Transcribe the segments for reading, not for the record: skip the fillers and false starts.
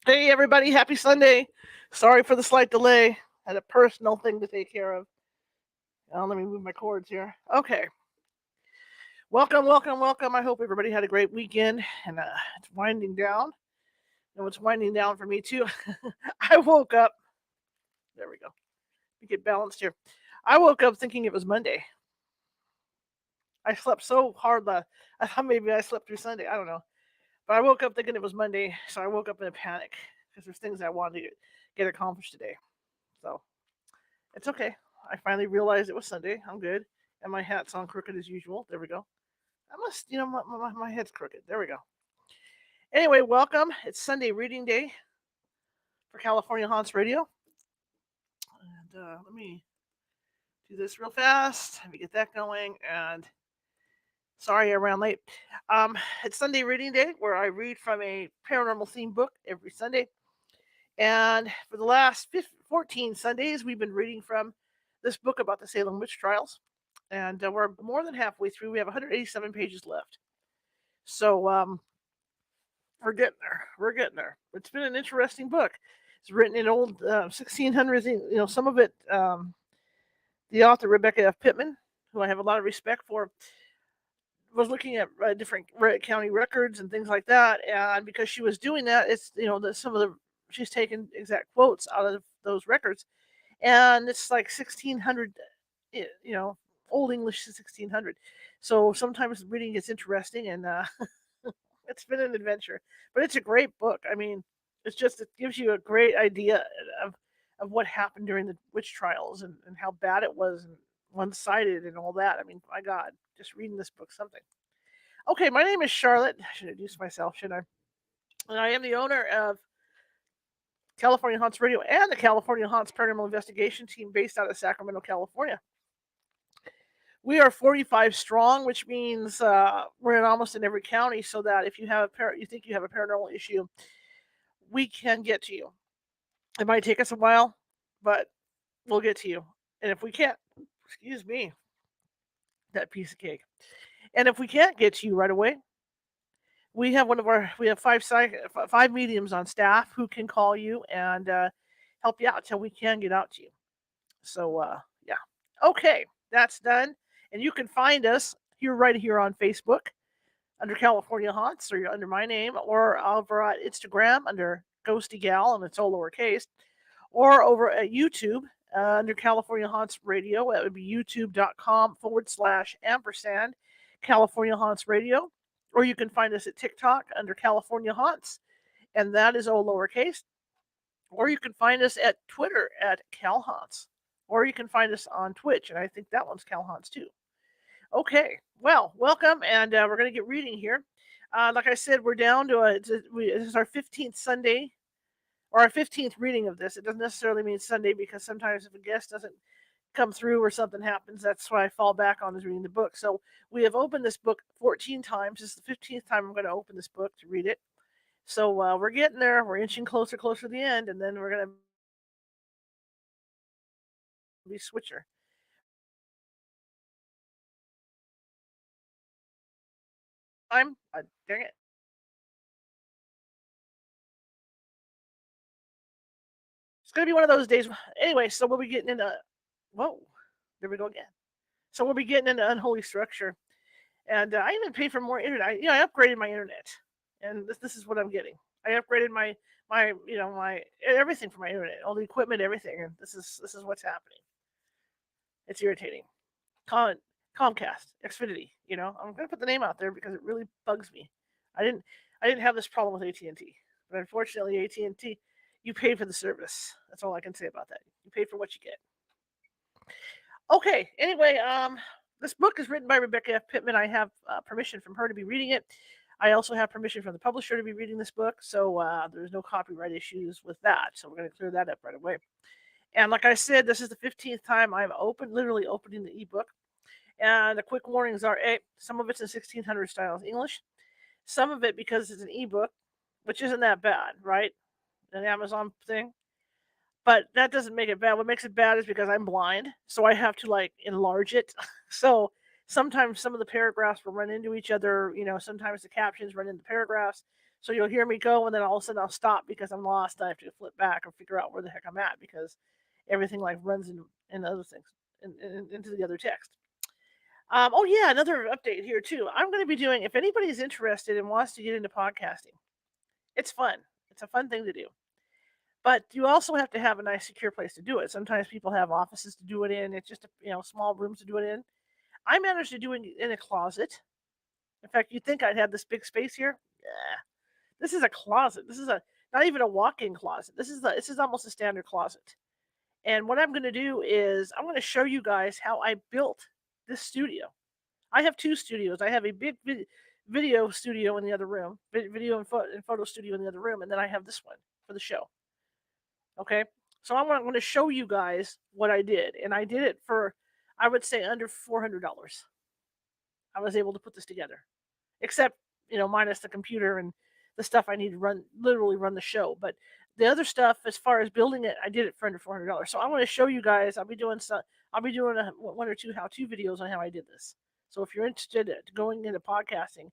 Hey, everybody, happy Sunday. Sorry for the slight delay. Had a personal thing to take care of. Let me move my cords here. Okay. Welcome, welcome, welcome. I hope everybody had a great weekend and it's winding down. It's winding down for me too. I woke up. There we go. We get balanced here. I woke up thinking it was Monday. I slept so hard I thought maybe I slept through Sunday. I don't know. But I woke up thinking it was Monday, so I woke up in a panic because there's things I wanted to get accomplished today. So it's okay. I finally realized it was Sunday. I'm good. And my hat's on crooked as usual. There we go. I must, my head's crooked. There we go. Anyway, welcome. It's Sunday reading day for California Haunts Radio. And let me do this real fast. Let me get that going. And sorry I ran late. It's Sunday reading day where I read from a paranormal theme book every Sunday. And for the last 14 Sundays, we've been reading from this book about the Salem witch trials. And we're more than halfway through. We have 187 pages left. So we're getting there. We're getting there. It's been an interesting book. It's written in old 1600s. Some of it, the author, Rebecca F. Pittman, who I have a lot of respect for, was looking at different county records and things like that. And because she was doing that, it's, she's taken exact quotes out of those records. And it's like 1600, Old English to 1600. So sometimes reading gets interesting, and it's been an adventure. But it's a great book. I mean, it gives you a great idea of of what happened during the witch trials and how bad it was and one sided and all that. I mean, my God, just reading this book, something. Okay, my name is Charlotte. I should introduce myself, shouldn't I? And I am the owner of California Haunts Radio and the California Haunts Paranormal Investigation Team based out of Sacramento, California. We are 45 strong, which means we're in almost in every county. So that if you have you think you have a paranormal issue, we can get to you. It might take us a while, but we'll get to you. And if we can't, excuse me, that piece of cake. And if we can't get to you right away, we have five mediums on staff who can call you and help you out till we can get out to you. So yeah, okay, that's done. And you can find us right here on Facebook under California Haunts, or under my name, or over at Instagram under Ghosty Gal, and it's all lowercase, or over at YouTube under California Haunts Radio. That would be youtube.com/ampersand California Haunts Radio. Or you can find us at TikTok under California Haunts, and that is all lowercase. Or you can find us at Twitter at Cal Haunts. Or you can find us on Twitch, and I think that one's Cal Haunts too. Okay, well, welcome, and we're going to get reading here. Like I said, we're down to this is our 15th Sunday, or our 15th reading of this. It doesn't necessarily mean Sunday, because sometimes if a guest doesn't come through or something happens, that's why I fall back on is reading the book. So we have opened this book 14 times. This is the 15th time I'm going to open this book to read it. So we're getting there. We're inching closer to the end, and then we're going to be switcher. Dang it. It's going to be one of those days. Anyway, so we'll be getting into. Whoa, there we go again. So we'll be getting into unholy structure. And I even paid for more internet. I upgraded my internet, and this is what I'm getting. I upgraded my everything for my internet, all the equipment, everything, and this is what's happening. It's irritating. Com- Comcast, Xfinity. I'm gonna put the name out there because it really bugs me. I didn't I didn't have this problem with AT&T, but unfortunately AT&T, you paid for the service. That's all I can say about that. You pay for what you get. Okay. Anyway, this book is written by Rebecca F. Pittman. I have permission from her to be reading it. I also have permission from the publisher to be reading this book, so there's no copyright issues with that. So we're going to clear that up right away. And like I said, this is the 15th time I'm literally opening the ebook. And the quick warnings are: some of it's in 1600 style English, some of it, because it's an ebook, which isn't that bad, right? An Amazon thing. But that doesn't make it bad. What makes it bad is because I'm blind, so I have to enlarge it. So sometimes some of the paragraphs will run into each other. Sometimes the captions run into paragraphs. So you'll hear me go, and then all of a sudden I'll stop because I'm lost. I have to flip back or figure out where the heck I'm at because everything like runs in other things into the other text. Oh yeah, another update here too. I'm going to be doing, if anybody's interested and wants to get into podcasting, it's fun. It's a fun thing to do. But you also have to have a nice secure place to do it. Sometimes people have offices to do it in. It's just small rooms to do it in. I managed to do it in a closet. In fact, you'd think I'd have this big space here. Yeah, this is a closet. This is a not even a walk-in closet. This is almost a standard closet. And what I'm going to do is I'm going to show you guys how I built this studio. I have two studios. I have a big video studio in the other room, video and photo studio in the other room, and then I have this one for the show. Okay, so I'm going to show you guys what I did, and I did it for, I would say, under $400. I was able to put this together, except minus the computer and the stuff I need to literally run the show. But the other stuff, as far as building it, I did it for under $400. So I want to show you guys. I'll be doing one or two how-to videos on how I did this. So if you're interested in going into podcasting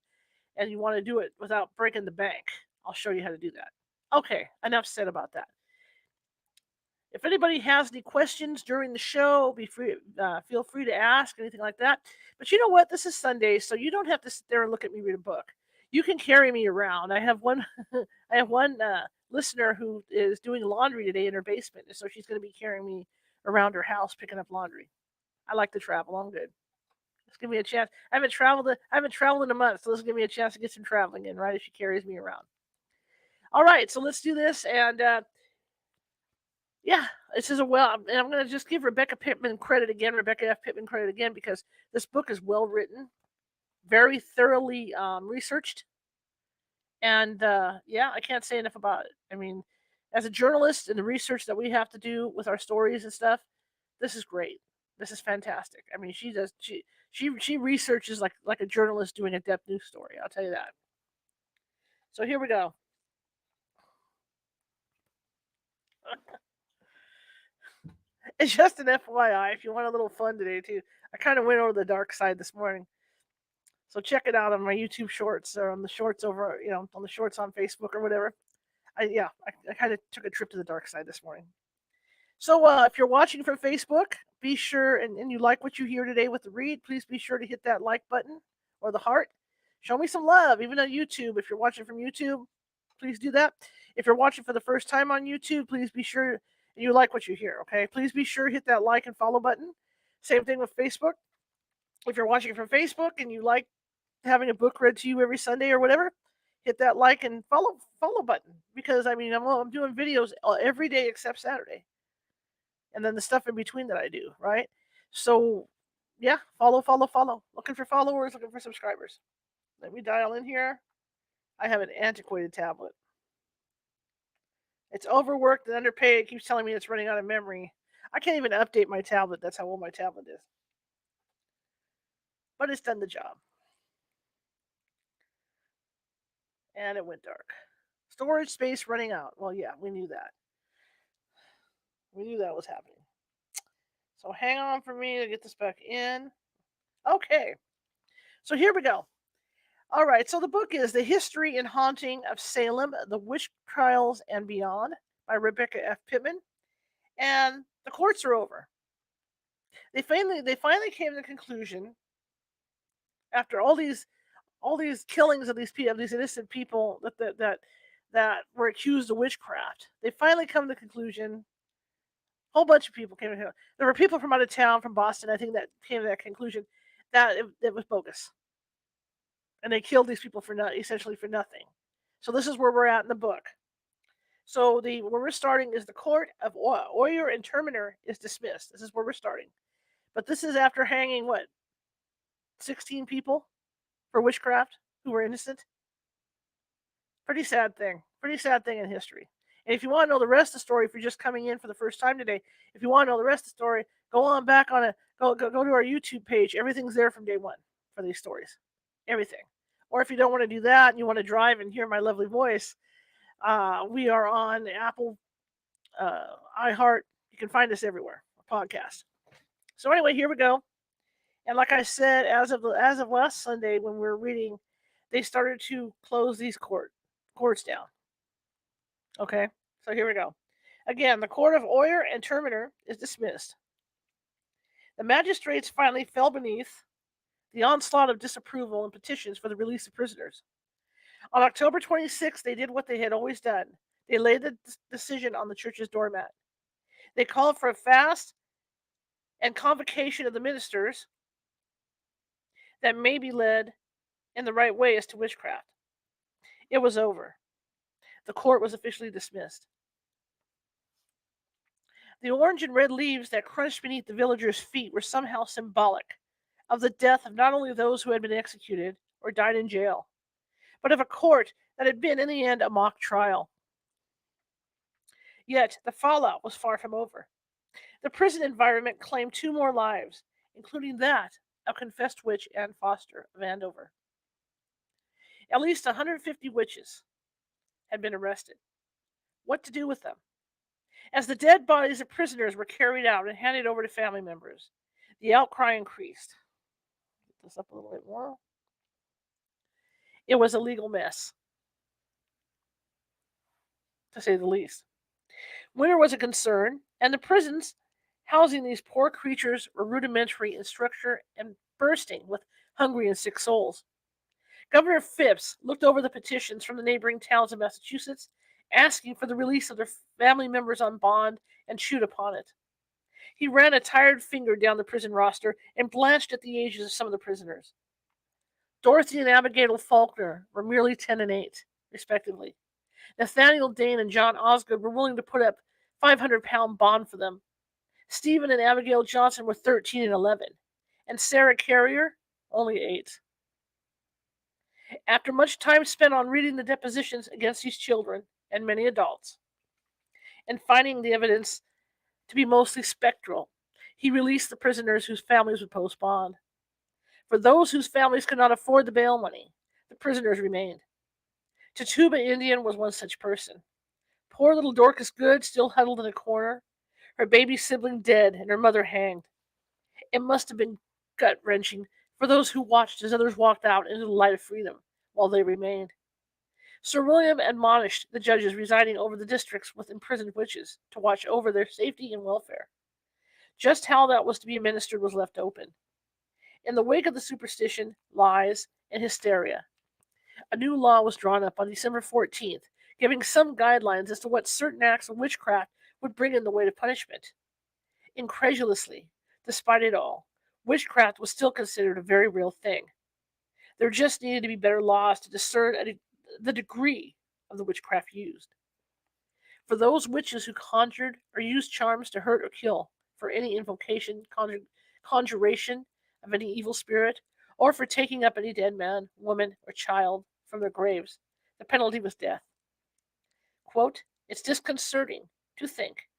and you want to do it without breaking the bank, I'll show you how to do that. Okay, enough said about that. If anybody has any questions during the show, feel free to ask, anything like that. But you know what? This is Sunday, so you don't have to sit there and look at me read a book. You can carry me around. I have one I have one listener who is doing laundry today in her basement, so she's going to be carrying me around her house picking up laundry. I like to travel. I'm good. Let's give me a chance. I haven't traveled in a month, so let's give me a chance to get some traveling in, right? If she carries me around. All right, so let's do this, and yeah, this is and I'm going to just give Rebecca F. Pittman credit again, because this book is well written, very thoroughly researched, and yeah, I can't say enough about it. I mean, as a journalist and the research that we have to do with our stories and stuff, this is great. This is fantastic. I mean, she researches like a journalist doing a depth news story. I'll tell you that. So here we go. It's just an FYI if you want a little fun today too. I kind of went over the dark side this morning. So check it out on my YouTube shorts or on the shorts on the shorts on Facebook or whatever. I kind of took a trip to the dark side this morning. So if you're watching from Facebook, be sure and you like what you hear today with the read, please be sure to hit that like button or the heart. Show me some love, even on YouTube. If you're watching from YouTube, please do that. If you're watching for the first time on YouTube, please be sure you like what you hear, okay? Please be sure to hit that like and follow button. Same thing with Facebook. If you're watching from Facebook and you like having a book read to you every Sunday or whatever, hit that like and follow button, because I mean I'm doing videos every day except Saturday, and then the stuff in between that I do, right? So yeah, follow. Looking for followers, looking for subscribers. Let me dial in here. I have an antiquated tablet. It's overworked and underpaid. It keeps telling me it's running out of memory. I can't even update my tablet. That's how old my tablet is. But it's done the job. And it went dark. Storage space running out. Well, yeah, we knew that. We knew that was happening. So hang on for me to get this back in. Okay. So here we go. All right. So the book is The History and Haunting of Salem, The Witch Trials and Beyond by Rebecca F. Pittman. And the courts are over. They finally came to the conclusion, after all these killings of these innocent people that were accused of witchcraft. They finally come to the conclusion. A whole bunch of people came to here. There were people from out of town, from Boston, I think, that came to that conclusion that it was bogus, and they killed these people essentially for nothing. So this is where we're at in the book. So where we're starting is the court of Oyer and Terminer is dismissed. This is where we're starting, but this is after hanging 16 people for witchcraft who were innocent. Pretty sad thing in history. And if you want to know the rest of the story, if you're just coming in for the first time today, if you want to know the rest of the story, go on back on go to our YouTube page. Everything's there from day one for these stories, everything. Or if you don't want to do that and you want to drive and hear my lovely voice, we are on Apple, iHeart. You can find us everywhere. A podcast. So anyway, here we go. And like I said, as of last Sunday when we were reading, they started to close these court Court's down. Okay, so here we go. Again, the court of Oyer and Terminer is dismissed. The magistrates finally fell beneath the onslaught of disapproval and petitions for the release of prisoners. On October 26th, they did what they had always done. They laid the decision on the church's doormat. They called for a fast and convocation of the ministers that may be led in the right way as to witchcraft. It was over. The court was officially dismissed. The orange and red leaves that crunched beneath the villagers' feet were somehow symbolic of the death of not only those who had been executed or died in jail, but of a court that had been in the end a mock trial. Yet the fallout was far from over. The prison environment claimed 2 more lives, including that of confessed witch Anne Foster of Andover. At least 150 witches had been arrested. What to do with them? As the dead bodies of prisoners were carried out and handed over to family members, the outcry increased. Get this up a little bit more. It was a legal mess, to say the least. Winter was a concern, and the prisons housing these poor creatures were rudimentary in structure and bursting with hungry and sick souls. Governor Phipps looked over the petitions from the neighboring towns of Massachusetts, asking for the release of their family members on bond, and chewed upon it. He ran a tired finger down the prison roster and blanched at the ages of some of the prisoners. Dorothy and Abigail Faulkner were merely 10 and 8, respectively. Nathaniel Dane and John Osgood were willing to put up £500 bond for them. Stephen and Abigail Johnson were 13 and 11, and Sarah Carrier only 8. After much time spent on reading the depositions against these children and many adults, and finding the evidence to be mostly spectral, he released the prisoners whose families would post bond. For those whose families could not afford the bail money, the prisoners remained. Tituba Indian was one such person. Poor little Dorcas Good still huddled in a corner, her baby sibling dead and her mother hanged. It must have been gut-wrenching for those who watched as others walked out into the light of freedom while they remained. Sir William admonished the judges residing over the districts with imprisoned witches to watch over their safety and welfare. Just how that was to be administered was left open. In the wake of the superstition, lies, and hysteria, a new law was drawn up on December 14th, giving some guidelines as to what certain acts of witchcraft would bring in the way of punishment. Incredulously, despite it all, witchcraft was still considered a very real thing. There just needed to be better laws to discern the degree of the witchcraft used. For those witches who conjured or used charms to hurt or kill, for any invocation, conjuration of any evil spirit, or for taking up any dead man, woman, or child from their graves, the penalty was death. Quote, "It's disconcerting to think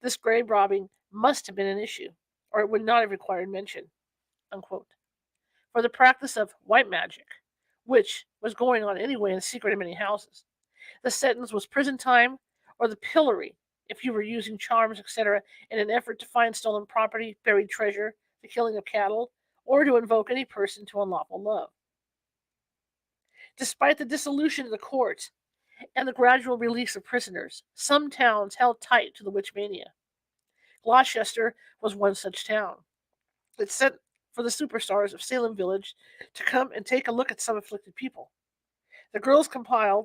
this grave robbing must have been an issue, or it would not have required mention." Unquote. For the practice of white magic, which was going on anyway in secret in many houses, the sentence was prison time or the pillory if you were using charms, etc., in an effort to find stolen property, buried treasure, the killing of cattle, or to invoke any person to unlawful love. Despite the dissolution of the court and the gradual release of prisoners, some towns held tight to the witch mania. Gloucester was one such town. It sent for the superstars of Salem Village to come and take a look at some afflicted people. The girls complied,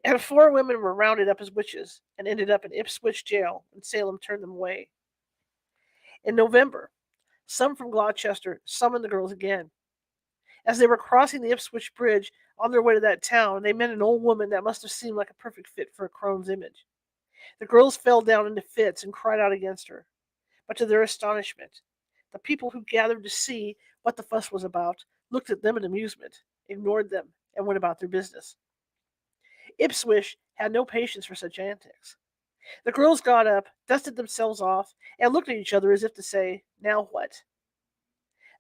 and 4 women were rounded up as witches and ended up in Ipswich jail when Salem turned them away. In November, some from Gloucester summoned the girls again. As they were crossing the Ipswich Bridge on their way to that town, they met an old woman that must have seemed like a perfect fit for a crone's image. The girls fell down into fits and cried out against her. But to their astonishment, the people who gathered to see what the fuss was about looked at them in amusement, ignored them, and went about their business. Ipswich had no patience for such antics. The girls got up, dusted themselves off, and looked at each other as if to say, "Now what?"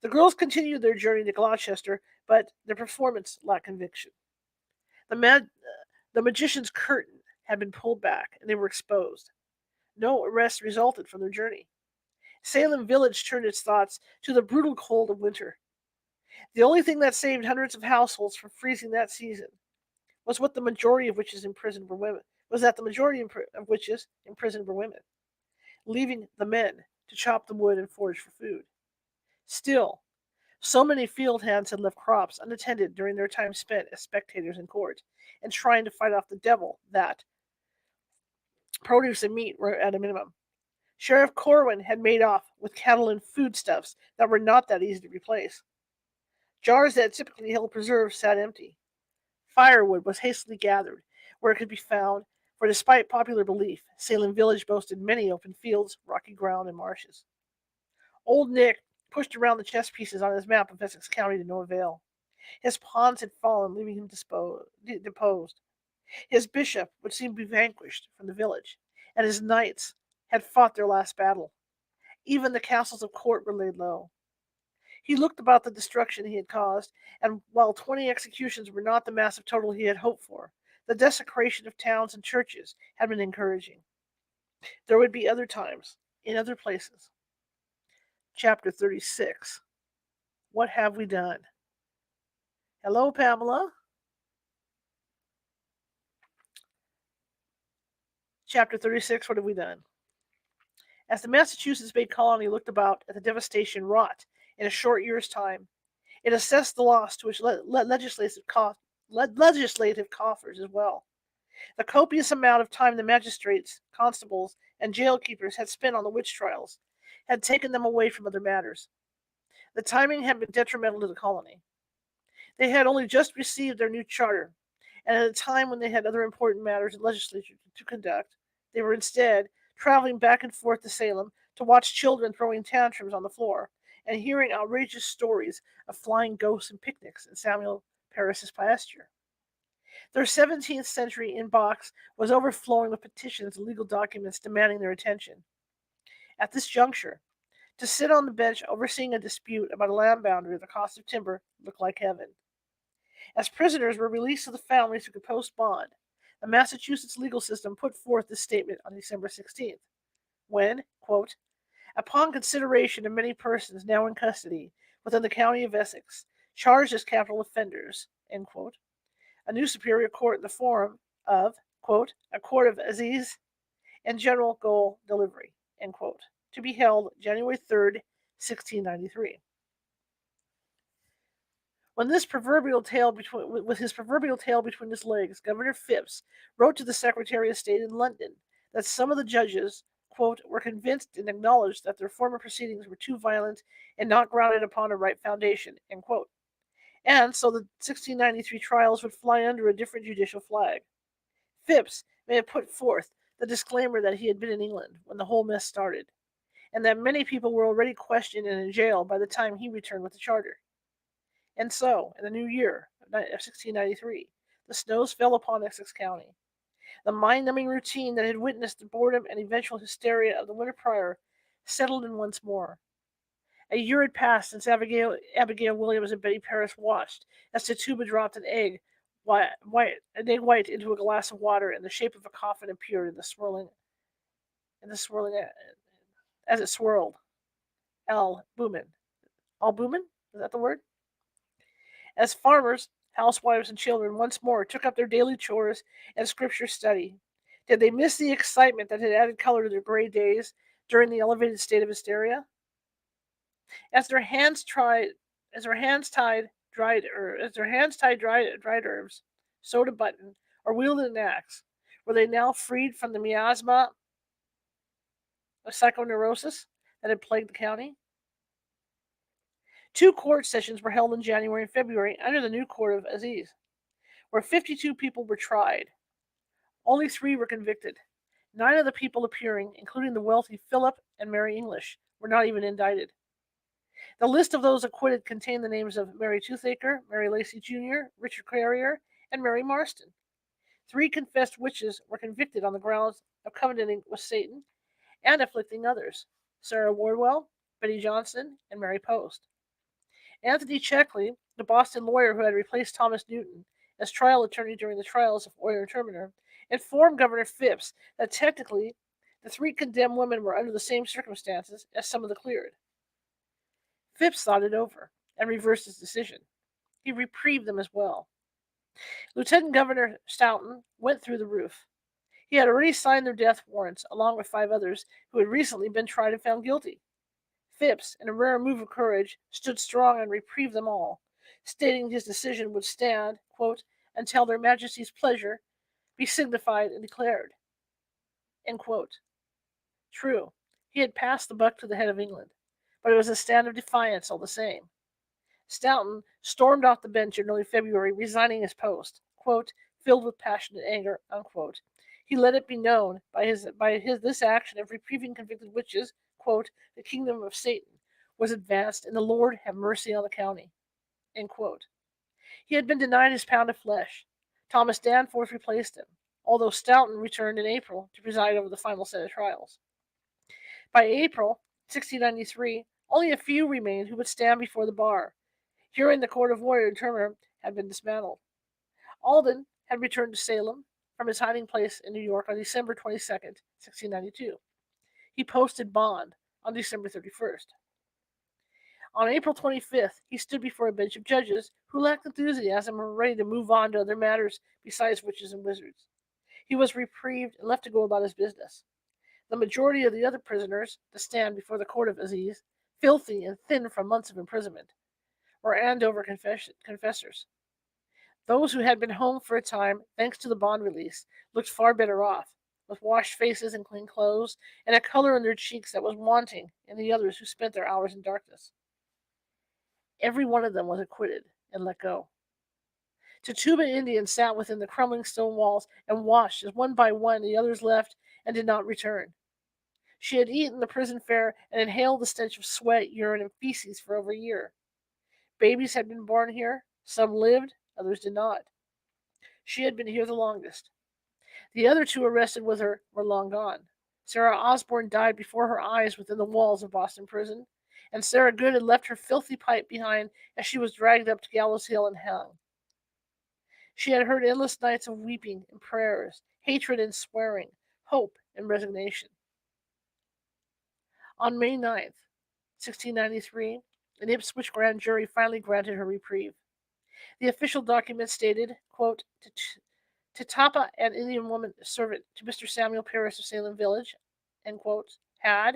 The girls continued their journey to Gloucester, but their performance lacked conviction. The magician's curtain had been pulled back, and they were exposed. No arrest resulted from their journey. Salem Village turned its thoughts to the brutal cold of winter. The only thing that saved hundreds of households from freezing that season was what the majority of witches imprisoned were women. Was that the majority of witches imprisoned were women, leaving the men to chop the wood and forage for food. Still, so many field hands had left crops unattended during their time spent as spectators in court and trying to fight off the devil that produce and meat were at a minimum. Sheriff Corwin had made off with cattle and foodstuffs that were not that easy to replace. Jars that typically held preserves sat empty. Firewood was hastily gathered where it could be found, for despite popular belief, Salem Village boasted many open fields, rocky ground, and marshes. Old Nick pushed around the chess pieces on his map of Essex County to no avail. His pawns had fallen, leaving him deposed. His bishop would seem to be vanquished from the village, and his knights had fought their last battle. Even the castles of court were laid low. He looked about the destruction he had caused, and while 20 executions were not the massive total he had hoped for, the desecration of towns and churches had been encouraging. There would be other times, in other places. Chapter 36. What have we done? Hello, Pamela. Chapter 36. What have we done? As the Massachusetts Bay Colony looked about at the devastation wrought in a short year's time, it assessed the loss to its legislative coffers as well. The copious amount of time the magistrates, constables, and jail keepers had spent on the witch trials had taken them away from other matters. The timing had been detrimental to the colony. They had only just received their new charter, and at a time when they had other important matters in legislature to conduct, they were instead traveling back and forth to Salem to watch children throwing tantrums on the floor and hearing outrageous stories of flying ghosts and picnics in Samuel Parris's pasture. Their 17th century inbox was overflowing with petitions and legal documents demanding their attention. At this juncture, to sit on the bench overseeing a dispute about a land boundary or the cost of timber looked like heaven. As prisoners were released to the families who could post bond, the Massachusetts legal system put forth this statement on December 16th, when, quote, upon consideration of many persons now in custody within the county of Essex, charged as capital offenders, end quote, a new superior court in the form of, quote, a court of assize and general goal delivery, end quote, to be held January 3rd, 1693. With his proverbial tail between his legs, Governor Phipps wrote to the Secretary of State in London that some of the judges, quote, were convinced and acknowledged that their former proceedings were too violent and not grounded upon a right foundation, end quote. And so the 1693 trials would fly under a different judicial flag. Phipps may have put forth the disclaimer that he had been in England when the whole mess started, and that many people were already questioned and in jail by the time he returned with the charter. And so, in the new year of 1693, the snows fell upon Essex County. The mind-numbing routine that had witnessed the boredom and eventual hysteria of the winter prior settled in once more. A year had passed since Abigail Williams and Betty Parris watched as Tituba dropped an egg white into a glass of water in the shape of a coffin appeared in the swirling as it swirled. Albumin. Albumin? Is that the word? As farmers, housewives, and children once more took up their daily chores and scripture study, did they miss the excitement that had added color to their gray days during the elevated state of hysteria? As their hands tied dried herbs, sewed a button, or wielded an axe, were they now freed from the miasma of psychoneurosis that had plagued the county? 2 court sessions were held in January and February under the new court of assize, where 52 people were tried. Only 3 were convicted. 9 of the people appearing, including the wealthy Philip and Mary English, were not even indicted. The list of those acquitted contained the names of Mary Toothaker, Mary Lacey Jr., Richard Carrier, and Mary Marston. 3 confessed witches were convicted on the grounds of covenanting with Satan and afflicting others: Sarah Wardwell, Betty Johnson, and Mary Post. Anthony Checkley, the Boston lawyer who had replaced Thomas Newton as trial attorney during the trials of Oyer and Terminer, informed Governor Phipps that technically the 3 condemned women were under the same circumstances as some of the cleared. Phipps thought it over and reversed his decision. He reprieved them as well. Lieutenant Governor Stoughton went through the roof. He had already signed their death warrants, along with 5 others who had recently been tried and found guilty. Phipps, in a rare move of courage, stood strong and reprieved them all, stating his decision would stand, quote, until their Majesty's pleasure be signified and declared. End quote. True, he had passed the buck to the head of England, but it was a stand of defiance all the same. Stoughton stormed off the bench in early February, resigning his post, quote, filled with passionate anger, unquote. He let it be known by this action of reprieving convicted witches, quote, the kingdom of Satan was advanced, and the Lord have mercy on the county, end quote. He had been denied his pound of flesh. Thomas Danforth replaced him, although Stoughton returned in April to preside over the final set of trials. By April 1693, only a few remained who would stand before the bar. Hearing the court of warrior term had been dismantled. Alden had returned to Salem from his hiding place in New York on December 22nd, 1692. He posted bond on December 31st. On April 25th, he stood before a bench of judges who lacked enthusiasm and were ready to move on to other matters besides witches and wizards. He was reprieved and left to go about his business. The majority of the other prisoners to stand before the court of Assize, filthy and thin from months of imprisonment, were Andover confessors. Those who had been home for a time, thanks to the bond release, looked far better off, with washed faces and clean clothes, and a color in their cheeks that was wanting in the others who spent their hours in darkness. Every one of them was acquitted and let go. Tituba Indians sat within the crumbling stone walls and watched as one by one the others left and did not return. She had eaten the prison fare and inhaled the stench of sweat, urine, and feces for over a year. Babies had been born here. Some lived, others did not. She had been here the longest. The other 2 arrested with her were long gone. Sarah Osborne died before her eyes within the walls of Boston Prison, and Sarah Good had left her filthy pipe behind as she was dragged up to Gallows Hill and hung. She had heard endless nights of weeping and prayers, hatred and swearing, hope and resignation. On May 9th, 1693, an Ipswich grand jury finally granted her reprieve. The official document stated, quote, to Tapa, an Indian woman servant to Mr. Samuel Parris of Salem Village, end quote, had,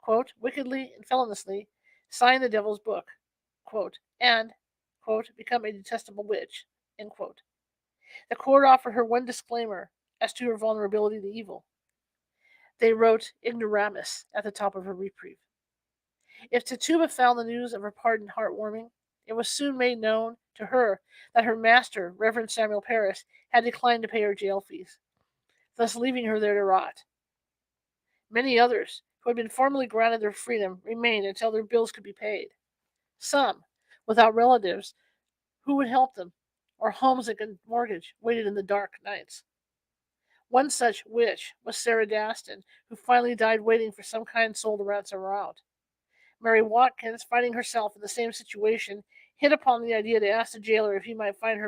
quote, wickedly and feloniously signed the devil's book, quote, and, quote, become a detestable witch, end quote. The court offered her one disclaimer as to her vulnerability to evil. They wrote ignoramus at the top of her reprieve. If Tituba found the news of her pardon heartwarming, it was soon made known to her that her master, Reverend Samuel Parris, had declined to pay her jail fees, thus leaving her there to rot. Many others, who had been formally granted their freedom, remained until their bills could be paid. Some, without relatives who would help them, or homes that could mortgage, waited in the dark nights. One such witch was Sarah Daston, who finally died waiting for some kind soul to ransom her out. Mary Watkins, finding herself in the same situation, hit upon the idea to ask the jailer if he might find her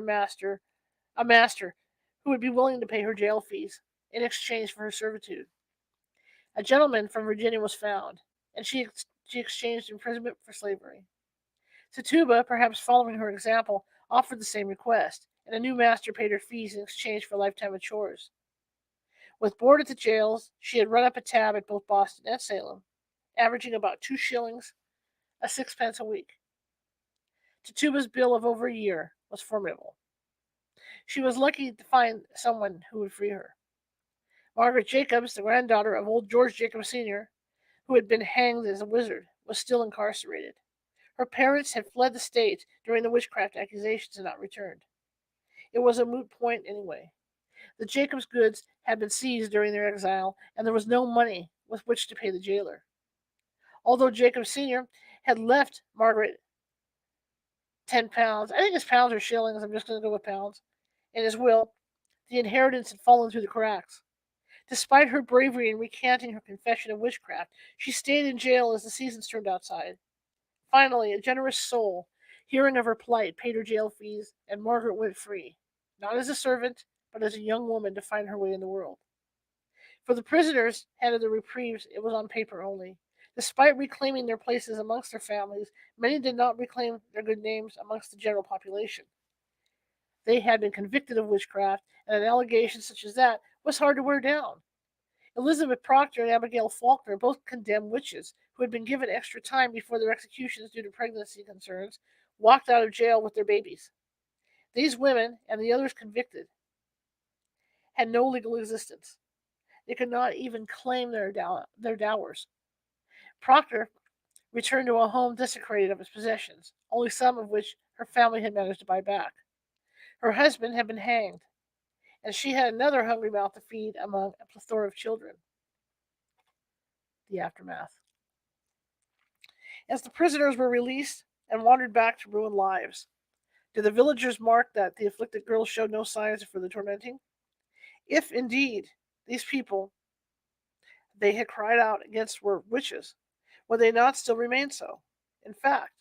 a master who would be willing to pay her jail fees in exchange for her servitude. A gentleman from Virginia was found, and she exchanged imprisonment for slavery. Tituba, perhaps following her example, offered the same request, and a new master paid her fees in exchange for a lifetime of chores. With board at the jails, she had run up a tab at both Boston and Salem, averaging about 2 shillings a sixpence a week. Tituba's bill of over a year was formidable. She was lucky to find someone who would free her. Margaret Jacobs, the granddaughter of old George Jacobs Sr., who had been hanged as a wizard, was still incarcerated. Her parents had fled the state during the witchcraft accusations and not returned. It was a moot point anyway. The Jacobs goods had been seized during their exile, and there was no money with which to pay the jailer. Although Jacob Sr. had left Margaret £10, I think it's pounds or shillings, I'm just going to go with pounds, in his will, the inheritance had fallen through the cracks. Despite her bravery in recanting her confession of witchcraft, she stayed in jail as the seasons turned outside. Finally, a generous soul, hearing of her plight, paid her jail fees, and Margaret went free, not as a servant, but as a young woman to find her way in the world. For the prisoners handed the reprieves, it was on paper only. Despite reclaiming their places amongst their families, many did not reclaim their good names amongst the general population. They had been convicted of witchcraft, and an allegation such as that was hard to wear down. Elizabeth Proctor and Abigail Faulkner, both condemned witches who had been given extra time before their executions due to pregnancy concerns, walked out of jail with their babies. These women, and the others convicted, had no legal existence. They could not even claim their dowers. Proctor returned to a home desecrated of its possessions, only some of which her family had managed to buy back. Her husband had been hanged, and she had another hungry mouth to feed among a plethora of children. The aftermath. As the prisoners were released and wandered back to ruined lives, did the villagers mark that the afflicted girls showed no signs of further tormenting? If indeed these people they had cried out against were witches, would they not still remain so? In fact,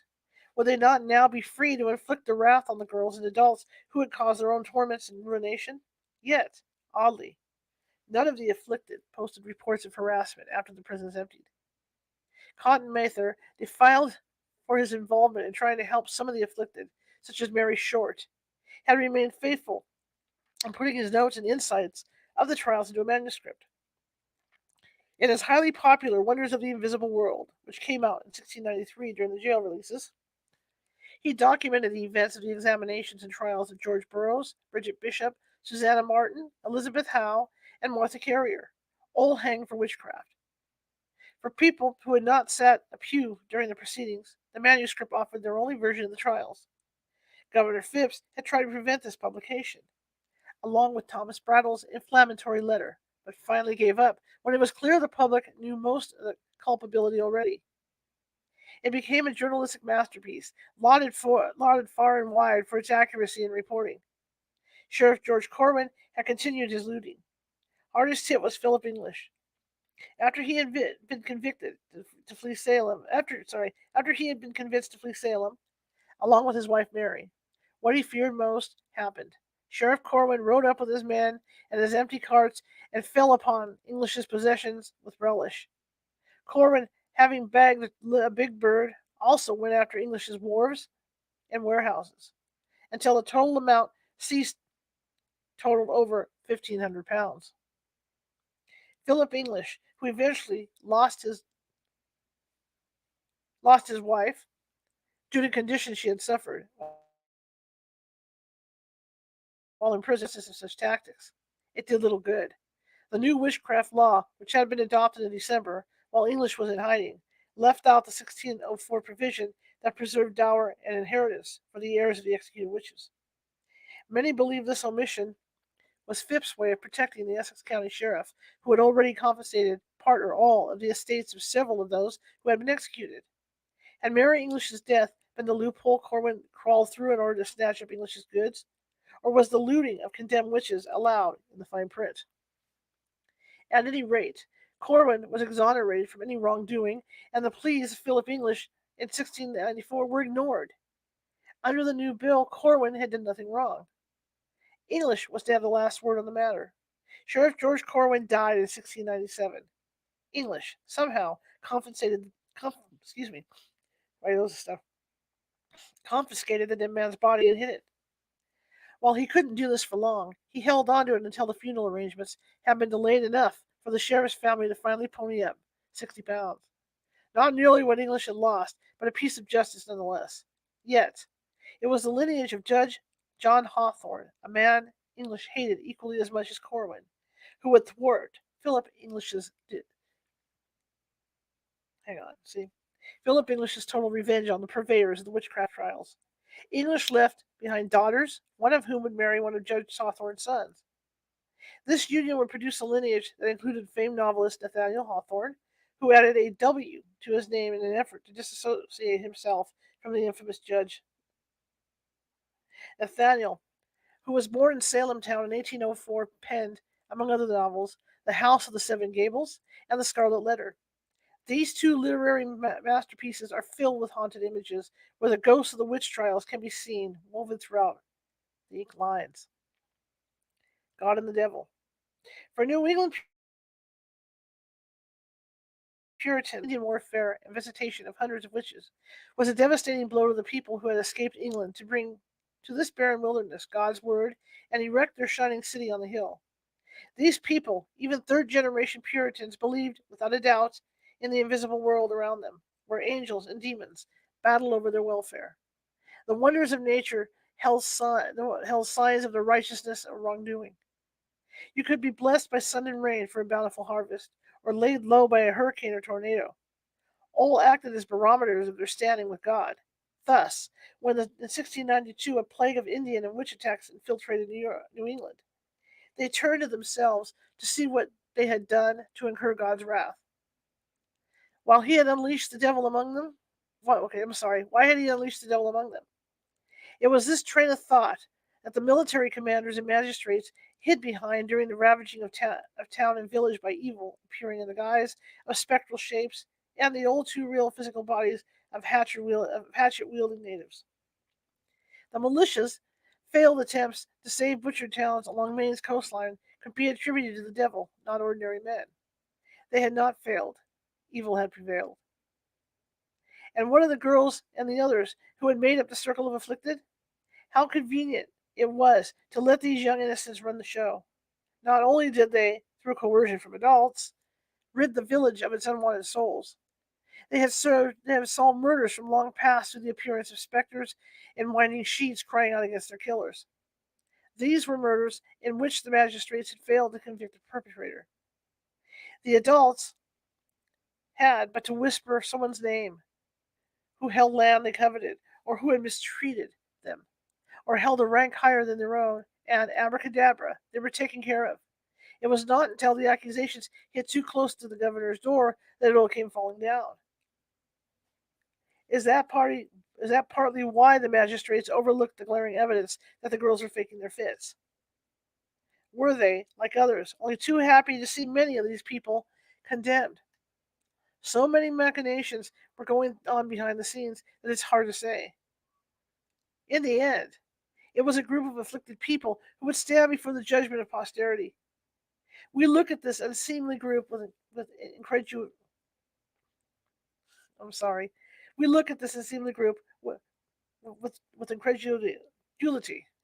would they not now be free to inflict their wrath on the girls and adults who had caused their own torments and ruination? Yet, oddly, none of the afflicted posted reports of harassment after the prisons emptied. Cotton Mather, defiled for his involvement in trying to help some of the afflicted, such as Mary Short, had remained faithful in putting his notes and insights of the trials into a manuscript. In his highly popular Wonders of the Invisible World, which came out in 1693 during the jail releases, he documented the events of the examinations and trials of George Burroughs, Bridget Bishop, Susanna Martin, Elizabeth Howe, and Martha Carrier, all hanged for witchcraft. For people who had not sat a pew during the proceedings, the manuscript offered their only version of the trials. Governor Phipps had tried to prevent this publication, along with Thomas Brattle's inflammatory letter, but finally gave up when it was clear the public knew most of the culpability already. It became a journalistic masterpiece, lauded far and wide for its accuracy in reporting. Sheriff George Corwin had continued his looting. Hardest hit was Philip English. After he had been convicted to flee Salem, after he had been convinced to flee Salem, along with his wife Mary, what he feared most happened. Sheriff Corwin rode up with his men and his empty carts and fell upon English's possessions with relish. Corwin, having bagged a big bird, also went after English's wharves and warehouses, until the total amount seized totaled over 1,500 pounds. Philip English, who eventually lost his wife due to conditions she had suffered while in prison of such tactics. It did little good. The new witchcraft law, which had been adopted in December while English was in hiding, left out the 1604 provision that preserved dower and inheritance for the heirs of the executed witches. Many believe this omission was Phipps's way of protecting the Essex County Sheriff, who had already confiscated part or all of the estates of several of those who had been executed. Had Mary English's death been the loophole Corwin crawled through in order to snatch up English's goods? Or was the looting of condemned witches allowed in the fine print? At any rate, Corwin was exonerated from any wrongdoing, and the pleas of Philip English in 1694 were ignored. Under the new bill, Corwin had done nothing wrong. English was to have the last word on the matter. Sheriff George Corwin died in 1697. English somehow confiscated the dead man's body and hid it. While he couldn't do this for long, he held on to it until the funeral arrangements had been delayed enough for the sheriff's family to finally pony up 60 pounds. Not nearly what English had lost, but a piece of justice nonetheless. Yet, it was the lineage of Judge John Hawthorne, a man English hated equally as much as Corwin, who would thwart Philip English's Philip English's total revenge on the purveyors of the witchcraft trials. English left behind daughters, one of whom would marry one of Judge Hawthorne's sons. This union would produce a lineage that included famed novelist Nathaniel Hawthorne, who added a W to his name in an effort to disassociate himself from the infamous judge. Nathaniel, who was born in Salem town in 1804, penned, among other novels, The House of the Seven Gables and The Scarlet Letter. These two literary masterpieces are filled with haunted images where the ghosts of the witch trials can be seen woven throughout the ink lines. God and the Devil. For New England Puritans, Indian warfare, and visitation of hundreds of witches, was a devastating blow to the people who had escaped England to bring to this barren wilderness God's word and erect their shining city on the hill. These people, even third generation Puritans, believed without a doubt in the invisible world around them, where angels and demons battled over their welfare. The wonders of nature held signs of the righteousness of wrongdoing. You could be blessed by sun and rain for a bountiful harvest, or laid low by a hurricane or tornado. All acted as barometers of their standing with God. Thus, when in 1692 a plague of Indian and witch attacks infiltrated New England, they turned to themselves to see what they had done to incur God's wrath. While he had unleashed the devil among them, why had he unleashed the devil among them? It was this train of thought that the military commanders and magistrates hid behind during the ravaging of town and village by evil appearing in the guise of spectral shapes and the all too real physical bodies of hatchet-wielding natives. The militia's failed attempts to save butchered towns along Maine's coastline could be attributed to the devil, not ordinary men. They had not failed. Evil had prevailed. And what of the girls and the others who had made up the circle of afflicted? How convenient it was to let these young innocents run the show. Not only did they, through coercion from adults, rid the village of its unwanted souls, they had solved murders from long past through the appearance of specters in winding sheets crying out against their killers. These were murders in which the magistrates had failed to convict the perpetrator. The adults had but to whisper someone's name who held land they coveted, or who had mistreated them, or held a rank higher than their own, and abracadabra, they were taken care of. It was not until the accusations hit too close to the governor's door that it all came falling down. Is that partly why the magistrates overlooked the glaring evidence that the girls were faking their fits? Were they, like others, only too happy to see many of these people condemned? So many machinations were going on behind the scenes that it's hard to say. In the end, it was a group of afflicted people who would stand before the judgment of posterity. We look at this unseemly group with incredulity. I'm sorry. We look at this unseemly group with incredulity,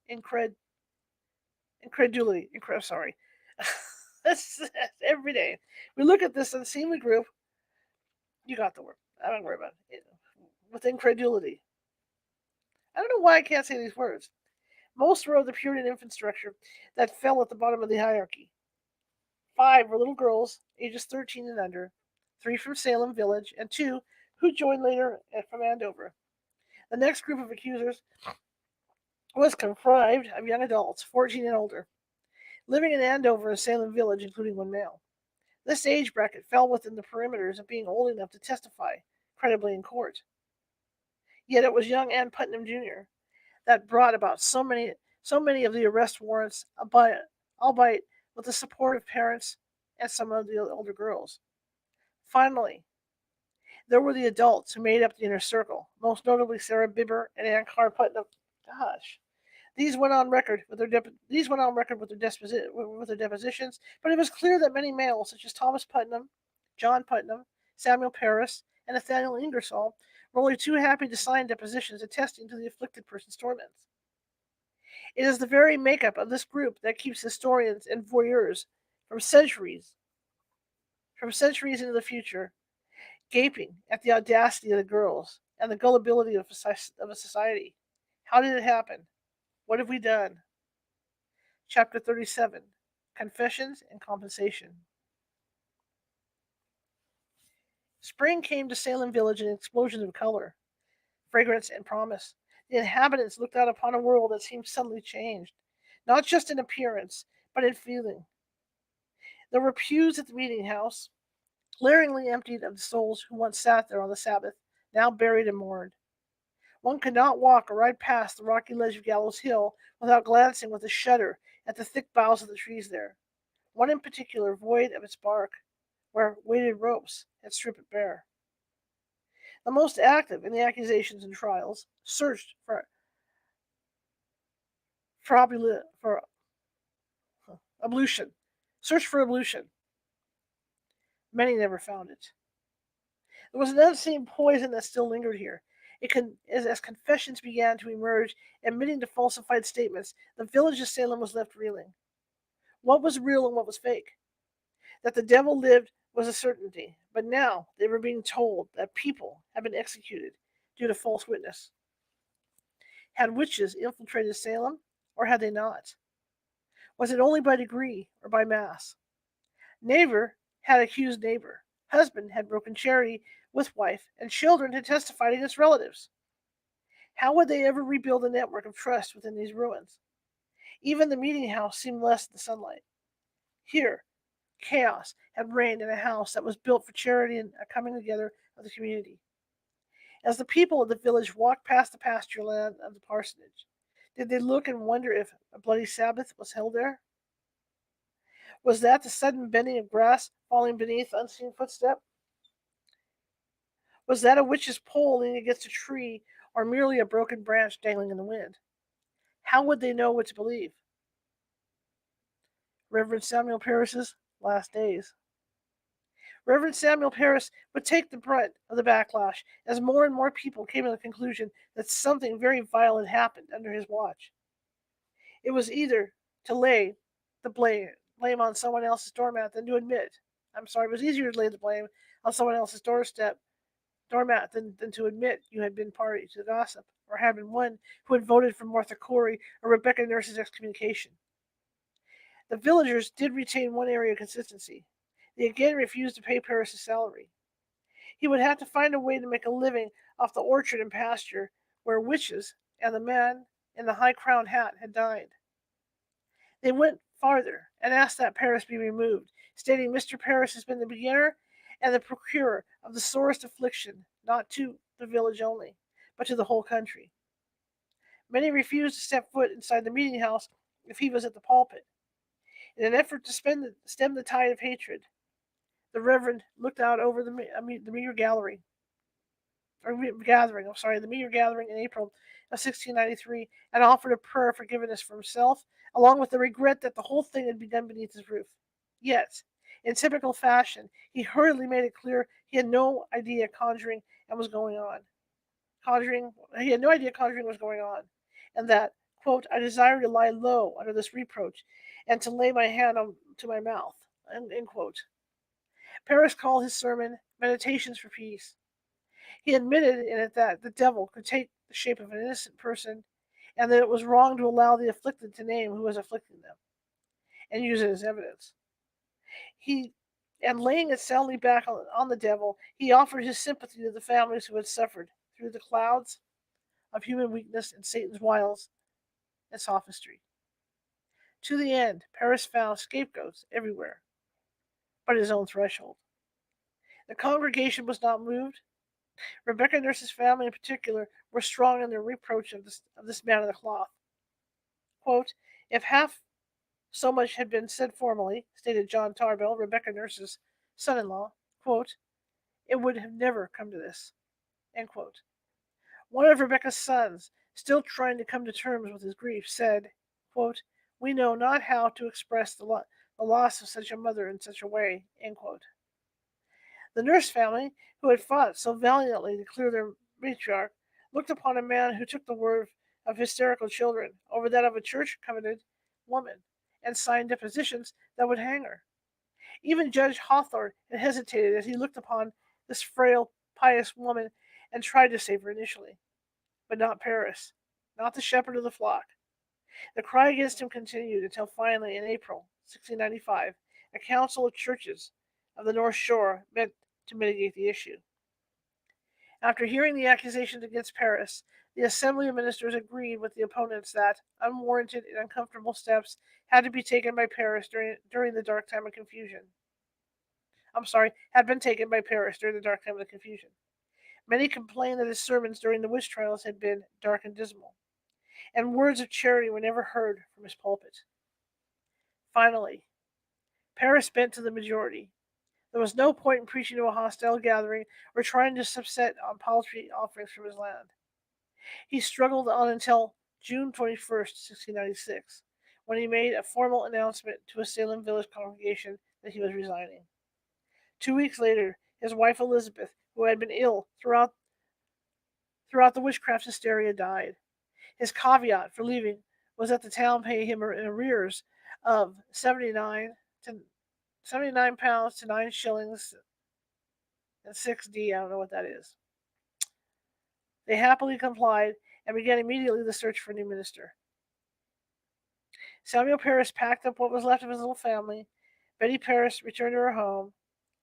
incred, incredulity. Sorry. That's every day. We look at this unseemly group. You got the word. I don't worry about it. With incredulity. I don't know why I can't say these words. Most were of the Puritan infrastructure that fell at the bottom of the hierarchy. 5 were little girls, ages 13 and under, 3 from Salem village, and 2 who joined later from Andover. The next group of accusers was comprised of young adults, 14 and older, living in Andover and Salem village, including 1 male. This age bracket fell within the perimeters of being old enough to testify credibly in court. Yet it was young Ann Putnam Jr. that brought about so many of the arrest warrants, albeit with the support of parents and some of the older girls. Finally, there were the adults who made up the inner circle, most notably Sarah Bibber and Ann Carr Putnam. Gosh, these went on record with their depositions, but it was clear that many males, such as Thomas Putnam, John Putnam, Samuel Paris, and Nathaniel Ingersoll, were only too happy to sign depositions attesting to the afflicted person's torments. It is the very makeup of this group that keeps historians and voyeurs from centuries into the future, gaping at the audacity of the girls and the gullibility of a society. How did it happen? What have we done? Chapter 37, Confessions and Compensation. Spring came to Salem village in explosions of color, fragrance, and promise. The inhabitants looked out upon a world that seemed suddenly changed, not just in appearance, but in feeling. There were pews at the meeting house, glaringly emptied of the souls who once sat there on the Sabbath, now buried and mourned. One could not walk or ride past the rocky ledge of Gallows Hill without glancing with a shudder at the thick boughs of the trees there, one in particular void of its bark, where weighted ropes had stripped it bare. The most active in the accusations and trials searched for ablution. Searched for ablution. Many never found it. There was an unseen poison that still lingered here. As confessions began to emerge, admitting to falsified statements, the village of Salem was left reeling. What was real and what was fake? That the devil lived was a certainty, but now they were being told that people had been executed due to false witness. Had witches infiltrated Salem, or had they not? Was it only by degree or by mass? Neighbor had accused neighbor. Husband had broken charity with wife, and children had testified against relatives. How would they ever rebuild a network of trust within these ruins? Even the meeting house seemed less than sunlight. Here, chaos had reigned in a house that was built for charity and a coming together of the community. As the people of the village walked past the pasture land of the parsonage, did they look and wonder if a bloody Sabbath was held there? Was that the sudden bending of grass falling beneath unseen footstep? Was that a witch's pole leaning against a tree, or merely a broken branch dangling in the wind? How would they know what to believe? Reverend Samuel Parris's last days. Reverend Samuel Parris would take the brunt of the backlash as more and more people came to the conclusion that something very violent happened under his watch. It was either to lay the blame on someone else's doormat than to admit. I'm sorry, it was easier to lay the blame on someone else's doormat than to admit you had been party to the gossip, or had been one who had voted for Martha Corey or Rebecca Nurse's excommunication. The villagers did retain one area of consistency. They again refused to pay Parris's salary. He would have to find a way to make a living off the orchard and pasture where witches and the man in the high crowned hat had died. They went farther and asked that Parris be removed, stating Mr. Parris has been the beginner and the procurer of the sorest affliction, not to the village only, but to the whole country. Many refused to step foot inside the meeting house if he was at the pulpit. In an effort to stem the tide of hatred, the Reverend looked out over the meager gallery, or gathering. I'm sorry, the meager gathering in April of 1693, and offered a prayer of forgiveness for himself, along with the regret that the whole thing had begun beneath his roof. Yet, in typical fashion, he hurriedly made it clear he had no idea conjuring and was going on. He had no idea conjuring was going on, and that, quote, I desire to lie low under this reproach, and to lay my hand to my mouth, end quote. Parris called his sermon Meditations for Peace. He admitted in it that the devil could take the shape of an innocent person, and that it was wrong to allow the afflicted to name who was afflicting them and use it as evidence. He and laying it soundly back on the devil, he offered his sympathy to the families who had suffered through the clouds of human weakness and Satan's wiles and sophistry. To the end, Parris found scapegoats everywhere, but his own threshold. The congregation was not moved. Rebecca Nurse's family in particular were strong in their reproach of this man of the cloth. Quote, if half so much had been said formally, stated John Tarbell, Rebecca Nurse's son-in-law, quote, it would have never come to this, end quote. One of Rebecca's sons, still trying to come to terms with his grief, said, quote, we know not how to express the loss of such a mother in such a way, end quote. The Nurse family, who had fought so valiantly to clear their matriarch, looked upon a man who took the word of hysterical children over that of a church-coveted woman, and signed depositions that would hang her. Even Judge Hawthorne had hesitated as he looked upon this frail, pious woman and tried to save her initially. But not Parris, not the shepherd of the flock. The cry against him continued until finally, in April 1695, a council of churches of the North Shore met to mitigate the issue. After hearing the accusations against Parris, the Assembly of Ministers agreed with the opponents that unwarranted and uncomfortable steps had to be taken by Parris during the dark time of confusion. Had been taken by Parris during the dark time of the confusion. Many complained that his sermons during the witch trials had been dark and dismal, and words of charity were never heard from his pulpit. Finally, Parris bent to the majority. There was no point in preaching to a hostile gathering or trying to subset on paltry offerings from his land. He struggled on until June 21st, 1696, when he made a formal announcement to a Salem village congregation that he was resigning. 2 weeks later, his wife Elizabeth who had been ill throughout the witchcraft hysteria, died. His caveat for leaving was that the town pay him in arrears of 79 pounds to 9 shillings and 6d. I don't know what that is. They happily complied and began immediately the search for a new minister. Samuel Parris packed up what was left of his little family. Betty Parris returned to her home,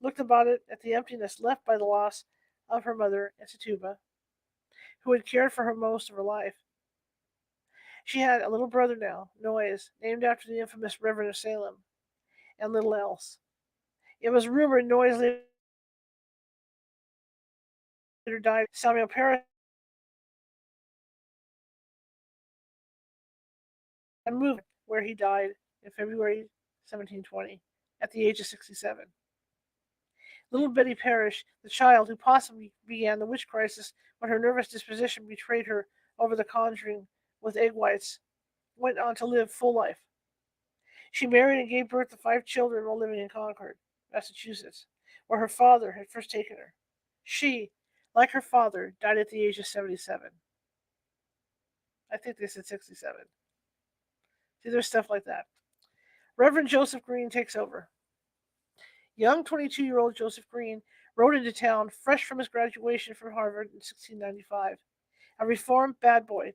looked about it at the emptiness left by the loss of her mother and Tituba, who had cared for her most of her life. She had a little brother now, Noyes, named after the infamous Reverend of Salem, and little else. It was rumored Noyes later died. Samuel Parris and moved where he died in February 1720 at the age of 67. Little Betty Parrish, the child who possibly began the witch crisis when her nervous disposition betrayed her over the conjuring with egg whites, went on to live full life. She married and gave birth to 5 children while living in Concord, Massachusetts, where her father had first taken her. She, like her father, died at the age of 77. I think they said 67. See, there's stuff like that. Reverend Joseph Green takes over. Young 22-year-old Joseph Green rode into town fresh from his graduation from Harvard in 1695. A reformed bad boy,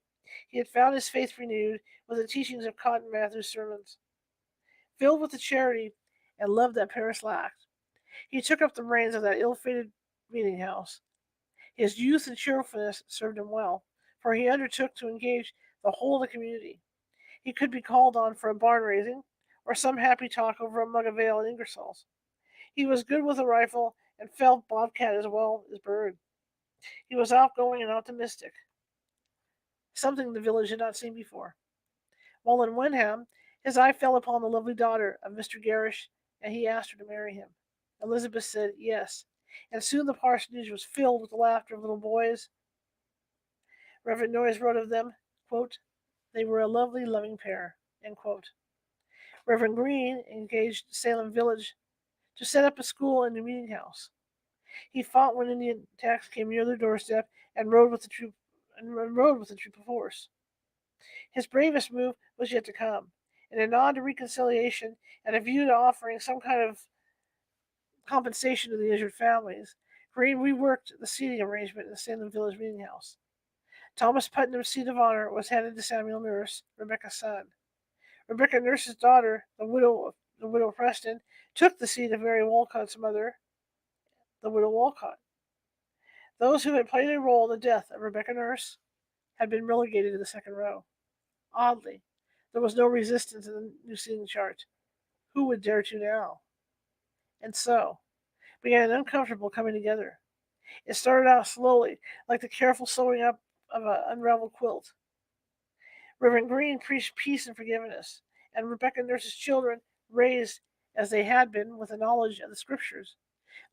he had found his faith renewed with the teachings of Cotton Mather's sermons. Filled with the charity and love that Paris lacked, he took up the reins of that ill-fated meeting house. His youth and cheerfulness served him well, for he undertook to engage the whole of the community. He could be called on for a barn raising, or some happy talk over a mug of ale at Ingersoll's. He was good with a rifle and felt bobcat as well as bird. He was outgoing and optimistic, something the village had not seen before. While in Wenham, his eye fell upon the lovely daughter of Mr. Gerrish, and he asked her to marry him. Elizabeth said yes, and soon the parsonage was filled with the laughter of little boys. Reverend Noyes wrote of them, quote, "They were a lovely, loving pair." End quote. Reverend Green engaged Salem village to set up a school and a meeting house. He fought when Indian attacks came near their doorstep and rode with the troop of horse. His bravest move was yet to come. In a nod to reconciliation and a view to offering some kind of compensation to the injured families, Green reworked the seating arrangement in the Salem Village Meeting House. Thomas Putnam's seat of honor was handed to Samuel Nurse, Rebecca's son. Rebecca Nurse's daughter, the widow Preston, took the seat of Mary Walcott's mother, the widow Walcott. Those who had played a role in the death of Rebecca Nurse had been relegated to the second row. Oddly, there was no resistance in the new seating chart. Who would dare to now? And so began an uncomfortable coming together. It started out slowly, like the careful sewing up of an unraveled quilt. Reverend Green preached peace and forgiveness, and Rebecca Nurse's children, raised as they had been with a knowledge of the Scriptures,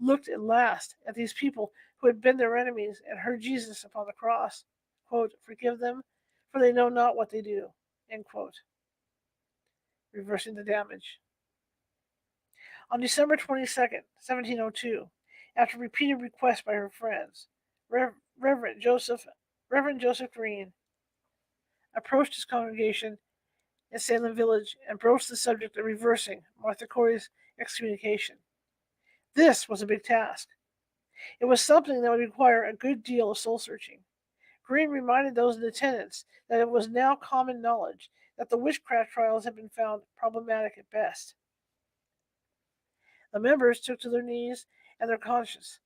looked at last at these people who had been their enemies and heard Jesus upon the cross, quote, "Forgive them, for they know not what they do," end quote, reversing the damage. On December 22nd, 1702, after repeated requests by her friends, Reverend Joseph Green approached his congregation in Salem Village and broached the subject of reversing Martha Corey's excommunication. This was a big task. It was something that would require a good deal of soul searching. Green reminded those in attendance that it was now common knowledge that the witchcraft trials had been found problematic at best. The members took to their knees and their conscience,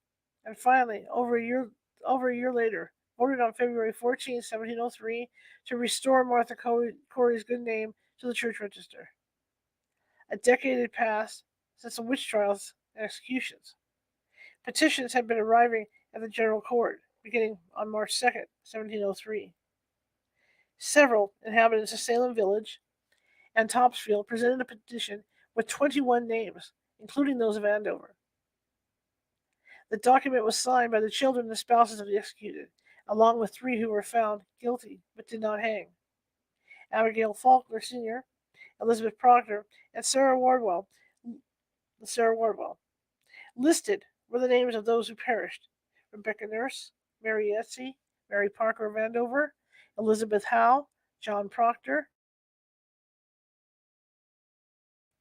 and finally, over a year later, voted on February 14, 1703, to restore Martha Corey's good name to the church register. A decade had passed since the witch trials and executions. Petitions had been arriving at the General Court, beginning on March 2nd, 1703. Several inhabitants of Salem Village and Topsfield presented a petition with 21 names, including those of Andover. The document was signed by the children and spouses of the executed, along with 3 who were found guilty but did not hang: Abigail Faulkner Sr., Elizabeth Proctor, and Sarah Wardwell. Listed were the names of those who perished: Rebecca Nurse, Mary Etsy, Mary Parker Vandover, Elizabeth Howe, John Proctor,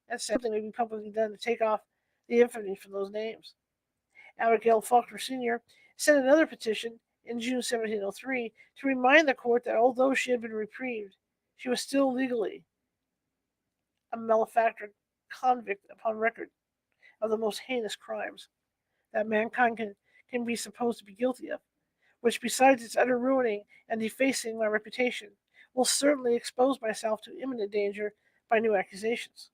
and something may be publicly done to take off the infamy from those names. Abigail Faulkner Sr. sent another petition in June 1703 to remind the court that although she had been reprieved, she was still legally a malefactor convict upon record of the most heinous crimes that mankind can be supposed to be guilty of, which, besides its utter ruining and defacing my reputation, will certainly expose myself to imminent danger by new accusations.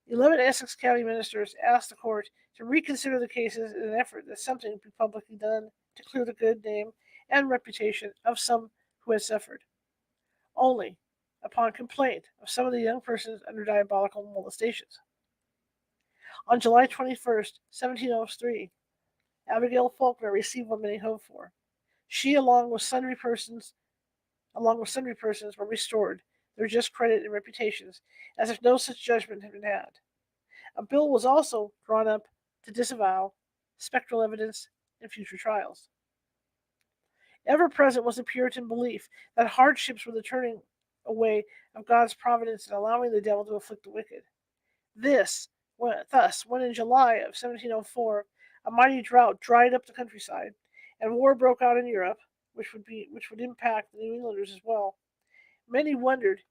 11 Essex County ministers asked the court to reconsider the cases in an effort that something be publicly done to clear the good name and reputation of some who had suffered. Only upon complaint of some of the young persons under diabolical molestations. On July 21st, 1703, Abigail Faulkner received what many hoped for. She, along with sundry persons, were restored their just credit and reputations, as if no such judgment had been had. A bill was also drawn up to disavow spectral evidence in future trials. Ever present was the Puritan belief that hardships were the turning away of God's providence and allowing the devil to afflict the wicked. Thus, when in July of 1704 a mighty drought dried up the countryside, and war broke out in Europe, which would impact the New Englanders as well, many wondered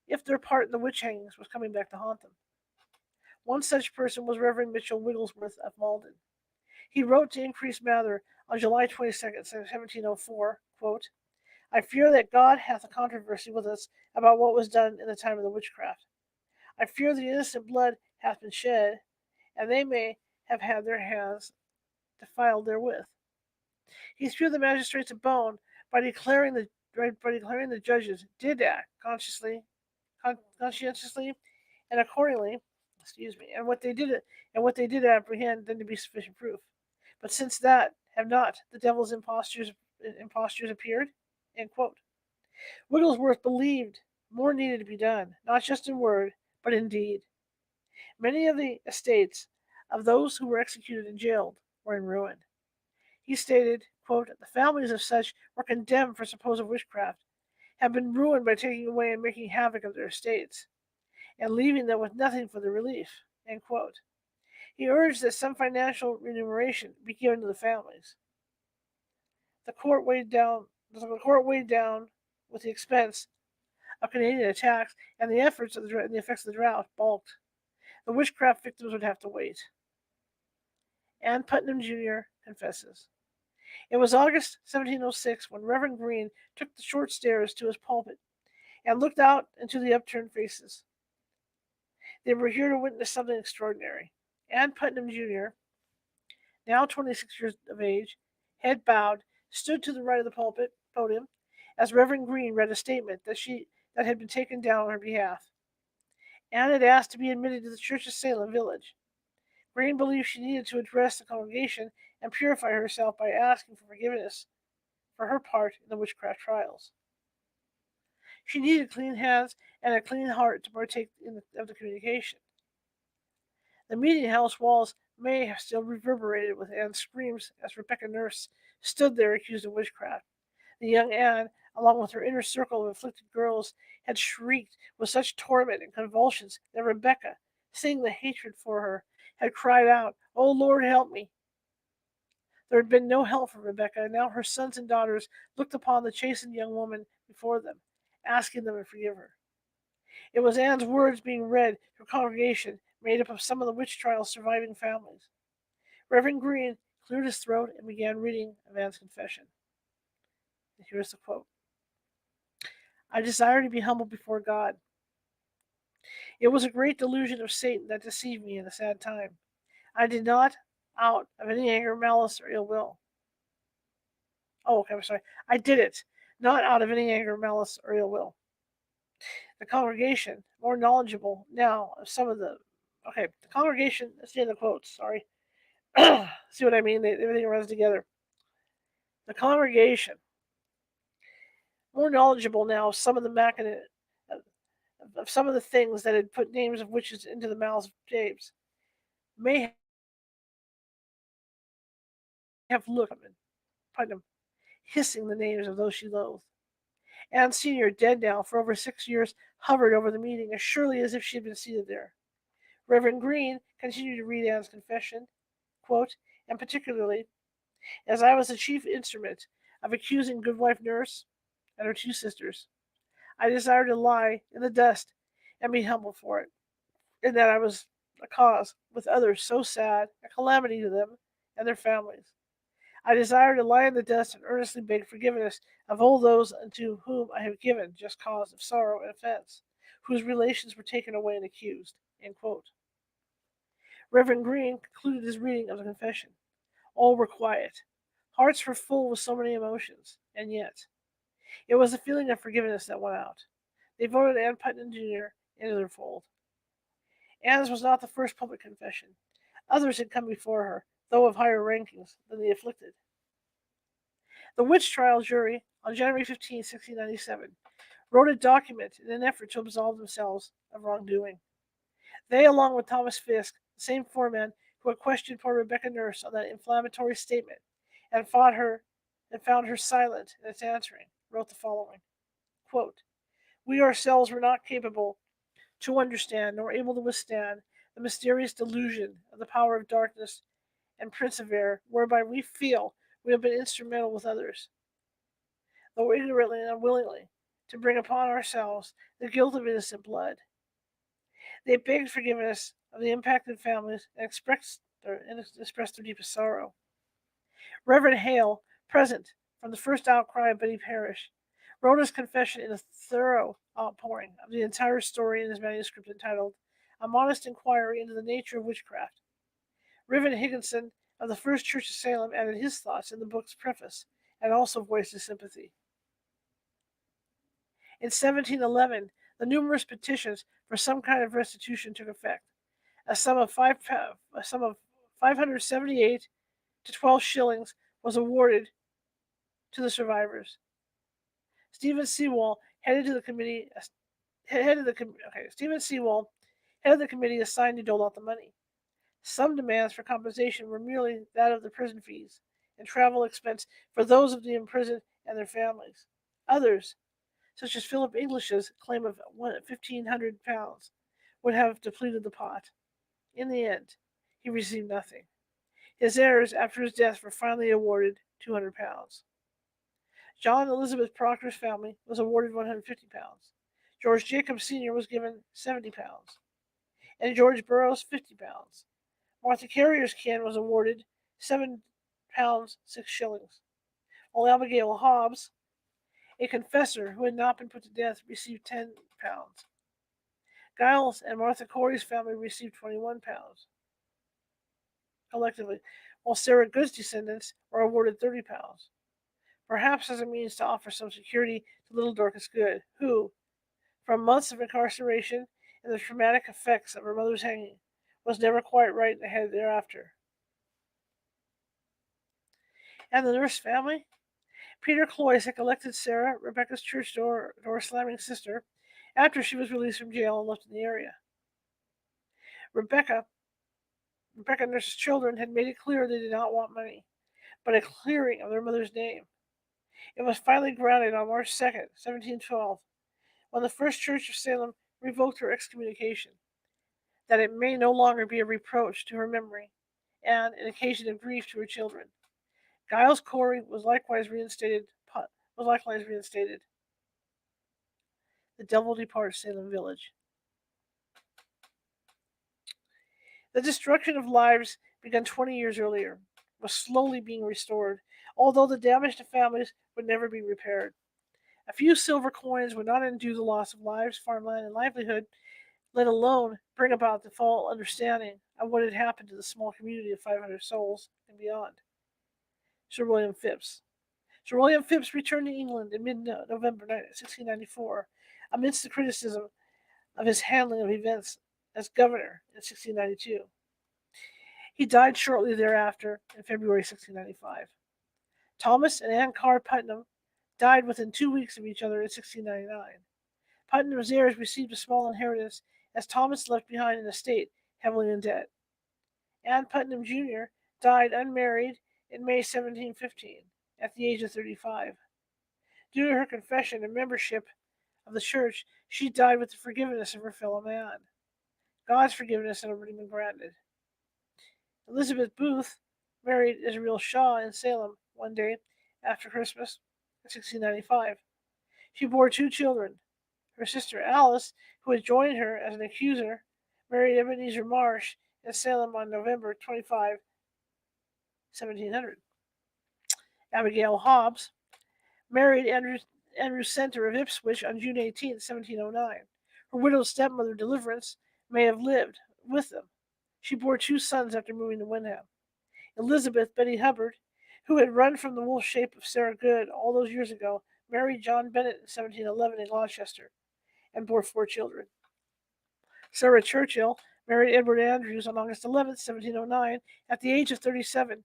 if their part in the witch hangings was coming back to haunt them. One such person was Reverend Mitchell Wigglesworth of Malden. He wrote to Increase Mather on July 22nd, 1704, quote, I fear that God hath a controversy with us about what was done in the time of the witchcraft. I fear the innocent blood hath been shed, and they may have had their hands defiled therewith. He threw the magistrates a bone by declaring the judges did act conscientiously, and accordingly, and what they did apprehend then to be sufficient proof. But since that, have not the devil's impostures appeared? End quote. Wigglesworth believed more needed to be done, not just in word, but in deed. Many of the estates of those who were executed and jailed were in ruin. He stated, quote, the families of such were condemned for supposed witchcraft, have been ruined by taking away and making havoc of their estates, and leaving them with nothing for their relief. End quote. He urged that some financial remuneration be given to the families. The court weighed down with the expense of Canadian attacks and the effects of the drought balked. The witchcraft victims would have to wait. Ann Putnam Jr. confesses. It was August 1706 when Reverend Green took the short stairs to his pulpit and looked out into the upturned faces. They were here to witness something extraordinary. Ann Putnam Jr., now 26 years of age, head bowed, stood to the right of the podium as Reverend Green read a statement that had been taken down on her behalf. Anne had asked to be admitted to the Church of Salem village. Green believed she needed to address the congregation and purify herself by asking for forgiveness for her part in the witchcraft trials. She needed clean hands and a clean heart to partake of the communication. The meeting house walls may have still reverberated with Anne's screams as Rebecca Nurse stood there accused of witchcraft. The young Anne, along with her inner circle of afflicted girls, had shrieked with such torment and convulsions that Rebecca, seeing the hatred for her, had cried out, "Oh, Lord, help me!" There had been no help for Rebecca, and now her sons and daughters looked upon the chastened young woman before them, asking them to forgive her. It was Anne's words being read to a congregation made up of some of the witch trial's surviving families. Reverend Green cleared his throat and began reading of Anne's confession. And here's the quote. I desire to be humble before God. It was a great delusion of Satan that deceived me in a sad time. I did not out of any anger, malice, or ill will. Oh, okay, I'm sorry. I did it, not out of any anger, malice, or ill will. The congregation, more knowledgeable now of some of the... Okay, the congregation, that's the end of the quotes, sorry. See what I mean? Everything runs together. The congregation, more knowledgeable now of some of the of some of the things that had put names of witches into the mouths of babes, may have looked at Putnam, hissing the names of those she loathed. Anne Sr., dead now for over 6 years, hovered over the meeting as surely as if she had been seated there. Reverend Green continued to read Anne's confession, quote, and particularly, as I was the chief instrument of accusing Goodwife Nurse and her two sisters, I desired to lie in the dust and be humbled for it, and that I was a cause, with others, so sad, a calamity to them and their families. I desire to lie in the dust and earnestly beg forgiveness of all those unto whom I have given just cause of sorrow and offense, whose relations were taken away and accused. End quote. Reverend Green concluded his reading of the confession. All were quiet. Hearts were full with so many emotions, and yet it was the feeling of forgiveness that went out. They voted Ann Putnam Jr. into their fold. Anne's was not the first public confession. Others had come before her, though of higher rankings than the afflicted. The witch trial jury, on January 15, 1697, wrote a document in an effort to absolve themselves of wrongdoing. They, along with Thomas Fiske, the same foreman who had questioned poor Rebecca Nurse on that inflammatory statement, and fought her and found her silent in its answering, wrote the following, quote, we ourselves were not capable to understand nor able to withstand the mysterious delusion of the power of darkness and prince of air, whereby we feel we have been instrumental with others, though ignorantly and unwillingly, to bring upon ourselves the guilt of innocent blood. They begged forgiveness of the impacted families and expressed their deepest sorrow. Reverend Hale, present from the first outcry of Betty Parish, wrote his confession in a thorough outpouring of the entire story in his manuscript entitled A Modest Inquiry into the Nature of Witchcraft. Reverend Higginson of the First Church of Salem added his thoughts in the book's preface and also voiced his sympathy. In 1711, the numerous petitions for some kind of restitution took effect. A sum of 578 to 12 shillings was awarded to the survivors. Stephen Sewall headed the committee assigned to dole out the money. Some demands for compensation were merely that of the prison fees and travel expense for those of the imprisoned and their families. Others, such as Philip English's claim of £1,500, would have depleted the pot. In the end, he received nothing. His heirs, after his death, were finally awarded £200. John Elizabeth Proctor's family was awarded £150. George Jacobs Sr. was given £70, and George Burroughs £50. Martha Carrier's kin was awarded £7 6 shillings, while Abigail Hobbs, a confessor who had not been put to death, received £10. Giles and Martha Corey's family received £21 collectively, while Sarah Good's descendants were awarded £30, perhaps as a means to offer some security to little Dorcas Good, who, from months of incarceration and the traumatic effects of her mother's hanging, was never quite right in the head thereafter. And the Nurse family? Peter Cloyce had collected Sarah, Rebecca's church door slamming sister, after she was released from jail and left in the area. Rebecca Nurse's children had made it clear they did not want money, but a clearing of their mother's name. It was finally granted on March 2nd, 1712, when the First Church of Salem revoked her excommunication, that it may no longer be a reproach to her memory and an occasion of grief to her children. Giles Corey was likewise reinstated. The devil departs Salem village. The destruction of lives begun 20 years earlier was slowly being restored, although the damage to families would never be repaired. A few silver coins would not undo the loss of lives, farmland, and livelihood, let alone bring about the full understanding of what had happened to the small community of 500 souls and beyond. Sir William Phipps. Sir William Phipps returned to England in mid-November 1694, amidst the criticism of his handling of events as governor in 1692. He died shortly thereafter in February 1695. Thomas and Anne Carr Putnam died within 2 weeks of each other in 1699. Putnam's heirs received a small inheritance, as Thomas left behind an estate heavily in debt. Anne Putnam Jr. died unmarried in May 1715 at the age of 35. Due to her confession and membership of the church, she died with the forgiveness of her fellow man. God's forgiveness had already been granted. Elizabeth Booth married Israel Shaw in Salem one day after Christmas in 1695. She bore two children. Her sister Alice, who had joined her as an accuser, married Ebenezer Marsh in Salem on November 25, 1700. Abigail Hobbs married Andrew Center of Ipswich on June 18, 1709. Her widowed stepmother, Deliverance, may have lived with them. She bore two sons after moving to Wyndham. Elizabeth Betty Hubbard, who had run from the wolf shape of Sarah Good all those years ago, married John Bennett in 1711 in Gloucester and bore four children. Sarah Churchill married Edward Andrews on August 11, 1709, at the age of 37.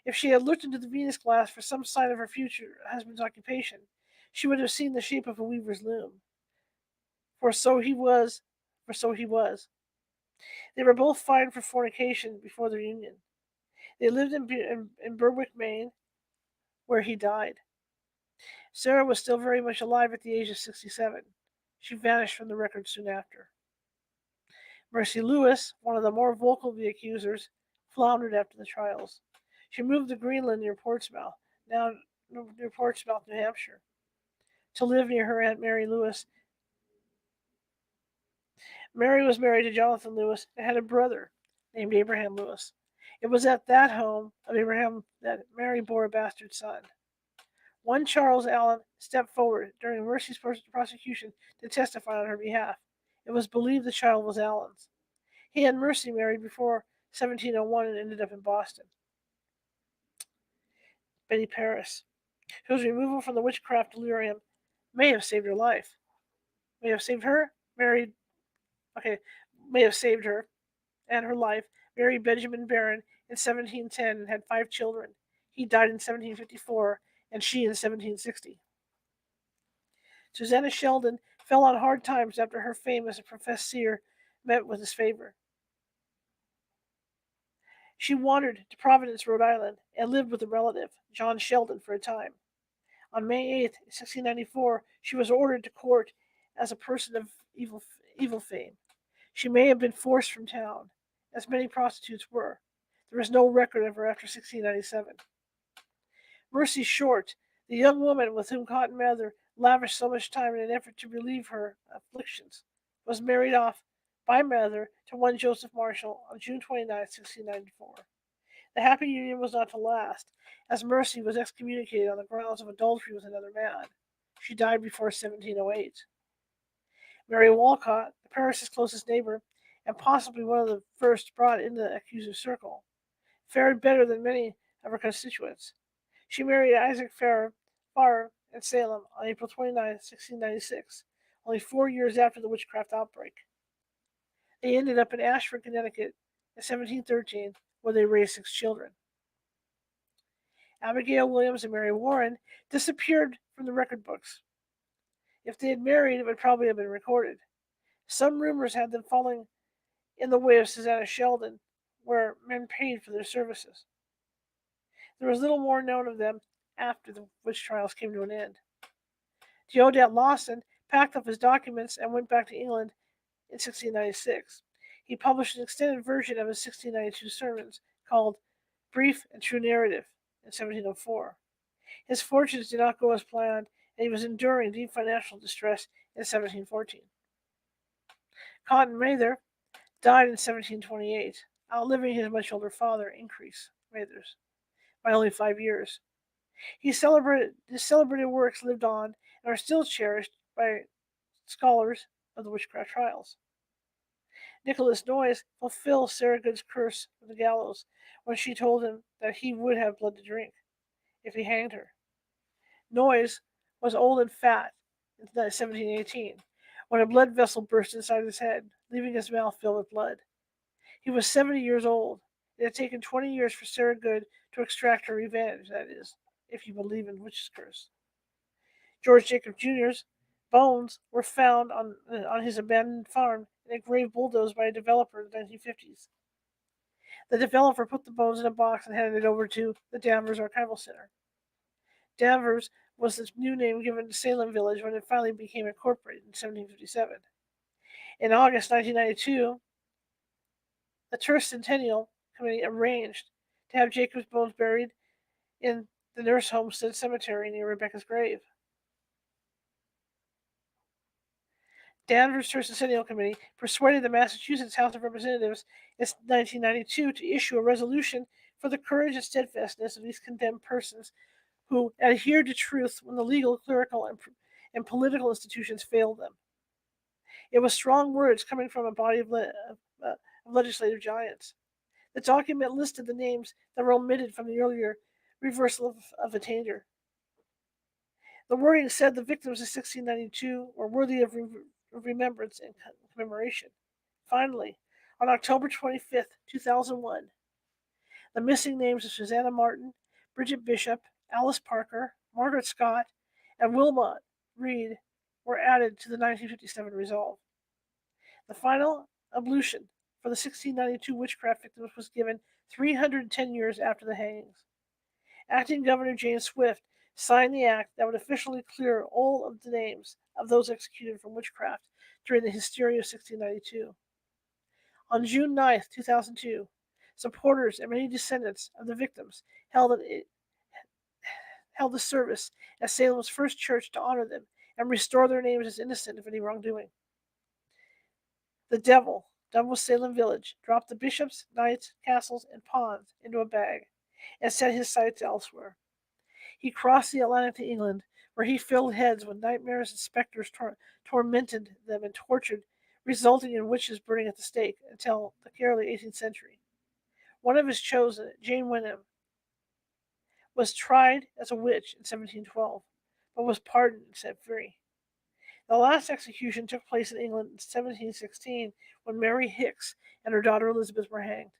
If she had looked into the Venus glass for some sign of her future husband's occupation, she would have seen the shape of a weaver's loom. For so he was. For so he was. They were both fined for fornication before their union. They lived in Berwick, Maine, where he died. Sarah was still very much alive at the age of 67. She vanished from the record soon after. Mercy Lewis, one of the more vocal of the accusers, floundered after the trials. She moved to Greenland near Portsmouth, now near Portsmouth, New Hampshire, to live near her Aunt Mary Lewis. Mary was married to Jonathan Lewis and had a brother named Abraham Lewis. It was at that home of Abraham that Mary bore a bastard son. One Charles Allen stepped forward during Mercy's prosecution to testify on her behalf. It was believed the child was Allen's. He had Mercy married before 1701 and ended up in Boston. Betty Paris, whose removal from the witchcraft delirium may have saved her life. May have saved her, may have saved her and her life, married Benjamin Barron in 1710 and had 5 children. He died in 1754 and she in 1760. Susanna Sheldon fell on hard times after her fame as a professed seer met with his favor. She wandered to Providence, Rhode Island, and lived with a relative, John Sheldon, for a time. On May 8, 1694, she was ordered to court as a person of evil fame. She may have been forced from town, as many prostitutes were. There is no record of her after 1697. Mercy Short, the young woman with whom Cotton Mather lavished so much time in an effort to relieve her afflictions, was married off by Mather to one Joseph Marshall on June 29, 1694. The happy union was not to last, as Mercy was excommunicated on the grounds of adultery with another man. She died before 1708. Mary Walcott, the Paris's closest neighbor, and possibly one of the first brought into the accuser's circle, fared better than many of her constituents. She married Isaac Farrar in Salem on April 29, 1696, only 4 years after the witchcraft outbreak. They ended up in Ashford, Connecticut in 1713, where they raised 6 children. Abigail Williams and Mary Warren disappeared from the record books. If they had married, it would probably have been recorded. Some rumors had them falling in the way of Susanna Sheldon, where men paid for their services. There was little more known of them after the witch trials came to an end. Deodat Lawson packed up his documents and went back to England in 1696. He published an extended version of his 1692 sermons called Brief and True Narrative in 1704. His fortunes did not go as planned, and he was enduring deep financial distress in 1714. Cotton Mather died in 1728, outliving his much older father, Increase Mathers, by only 5 years. His celebrated works lived on and are still cherished by scholars of the witchcraft trials. Nicholas Noyes fulfilled Sarah Good's curse of the gallows when she told him that he would have blood to drink if he hanged her. Noyes was old and fat in 1718 when a blood vessel burst inside his head, leaving his mouth filled with blood. He was 70 years old. It had taken 20 years for Sarah Good to extract her revenge, that is, if you believe in witch's curse. George Jacob Jr.'s bones were found on his abandoned farm in a grave bulldozed by a developer in the 1950s. The developer put the bones in a box and handed it over to the Danvers Archival Center. Danvers was the new name given to Salem Village when it finally became incorporated in 1757. In August 1992, the Tercentennial Committee arranged to have Jacob's bones buried in the Nurse Homestead Cemetery near Rebecca's grave. Danvers Tercentennial Committee persuaded the Massachusetts House of Representatives in 1992 to issue a resolution for the courage and steadfastness of these condemned persons who adhered to truth when the legal, clerical, and political institutions failed them. It was strong words coming from a body of legislative giants. The document listed the names that were omitted from the earlier reversal of attainder. The wording said the victims of 1692 were worthy of remembrance and commemoration. Finally, on October 25th, 2001, the missing names of Susanna Martin, Bridget Bishop, Alice Parker, Margaret Scott, and Wilmot Reed were added to the 1957 resolve. The final ablution for the 1692 witchcraft victims was given 310 years after the hangings. Acting Governor James Swift signed the act that would officially clear all of the names of those executed from witchcraft during the hysteria of 1692. On June 9, 2002, supporters and many descendants of the victims held a service at Salem's first church to honor them and restore their names as innocent of any wrongdoing. The devil, done with Salem Village, dropped the bishops, knights, castles, and pawns into a bag and set his sights elsewhere. He crossed the Atlantic to England, where he filled heads with nightmares and specters tormented them and tortured, resulting in witches burning at the stake until the early 18th century. One of his chosen, Jane Wenham, was tried as a witch in 1712, but was pardoned and set free. The last execution took place in England in 1716 when Mary Hicks and her daughter Elizabeth were hanged.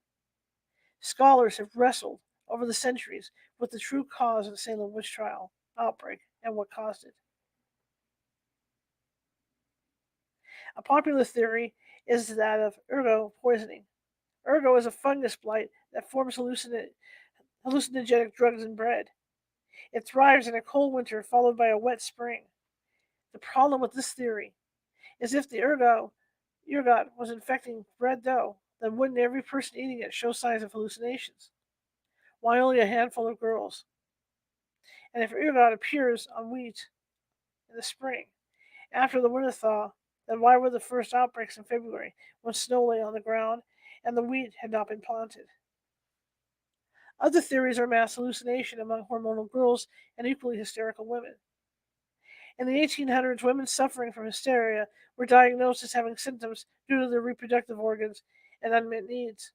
Scholars have wrestled over the centuries with the true cause of the Salem witch trial outbreak and what caused it. A popular theory is that of ergot poisoning. Ergot is a fungus blight that forms hallucinogenic drugs in bread. It thrives in a cold winter followed by a wet spring. The problem with this theory is if the ergot was infecting bread dough, then wouldn't every person eating it show signs of hallucinations? Why only a handful of girls? And if ergot appears on wheat in the spring, after the winter thaw, then why were the first outbreaks in February when snow lay on the ground and the wheat had not been planted? Other theories are mass hallucination among hormonal girls and equally hysterical women. In the 1800s, women suffering from hysteria were diagnosed as having symptoms due to their reproductive organs and unmet needs.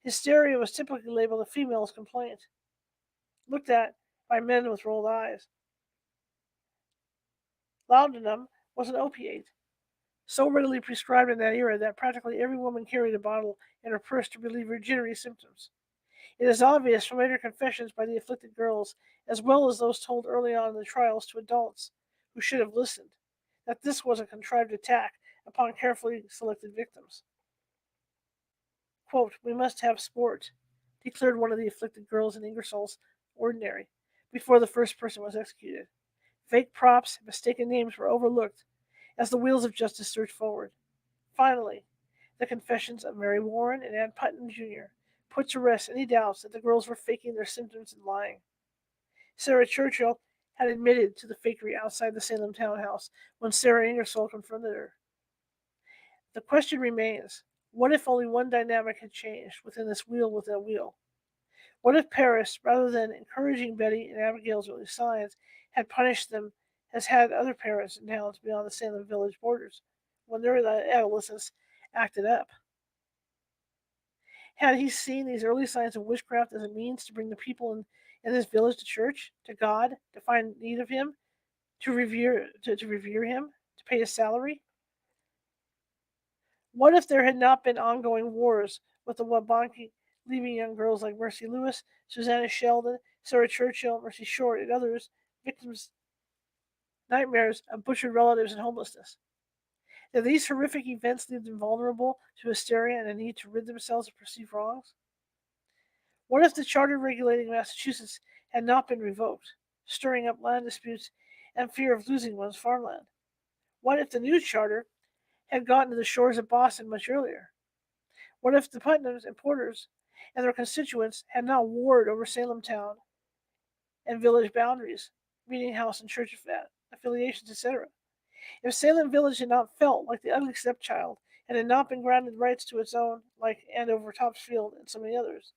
Hysteria was typically labeled a female's complaint, looked at by men with rolled eyes. Laudanum was an opiate, so readily prescribed in that era that practically every woman carried a bottle in her purse to relieve virginity symptoms. It is obvious from later confessions by the afflicted girls, as well as those told early on in the trials to adults who should have listened, that this was a contrived attack upon carefully selected victims. Quote, "We must have sport," declared one of the afflicted girls in Ingersoll's ordinary, before the first person was executed. Fake props and mistaken names were overlooked as the wheels of justice surged forward. Finally, the confessions of Mary Warren and Ann Putnam Jr. put to rest any doubts that the girls were faking their symptoms and lying. Sarah Churchill had admitted to the fakery outside the Salem townhouse when Sarah Ingersoll confronted her. The question remains, what if only one dynamic had changed within this wheel within a wheel? What if Paris, rather than encouraging Betty and Abigail's early signs, had punished them as had other parents in towns beyond the Salem village borders when their adolescents acted up? Had he seen these early signs of witchcraft as a means to bring the people in this village to church, to God, to find need of him, to revere him, to pay his salary? What if there had not been ongoing wars with the Wabanaki, leaving young girls like Mercy Lewis, Susanna Sheldon, Sarah Churchill, Mercy Short, and others victims nightmares of butchered relatives and homelessness? Did these horrific events leave them vulnerable to hysteria and a need to rid themselves of perceived wrongs? What if the charter regulating Massachusetts had not been revoked, stirring up land disputes and fear of losing one's farmland? What if the new charter had gotten to the shores of Boston much earlier? What if the Putnams and Porters and their constituents had not warred over Salem town and village boundaries, meeting house and church affiliations, etc.? If Salem Village had not felt like the ugly stepchild and had not been granted rights to its own, like Andover Topsfield and so many others,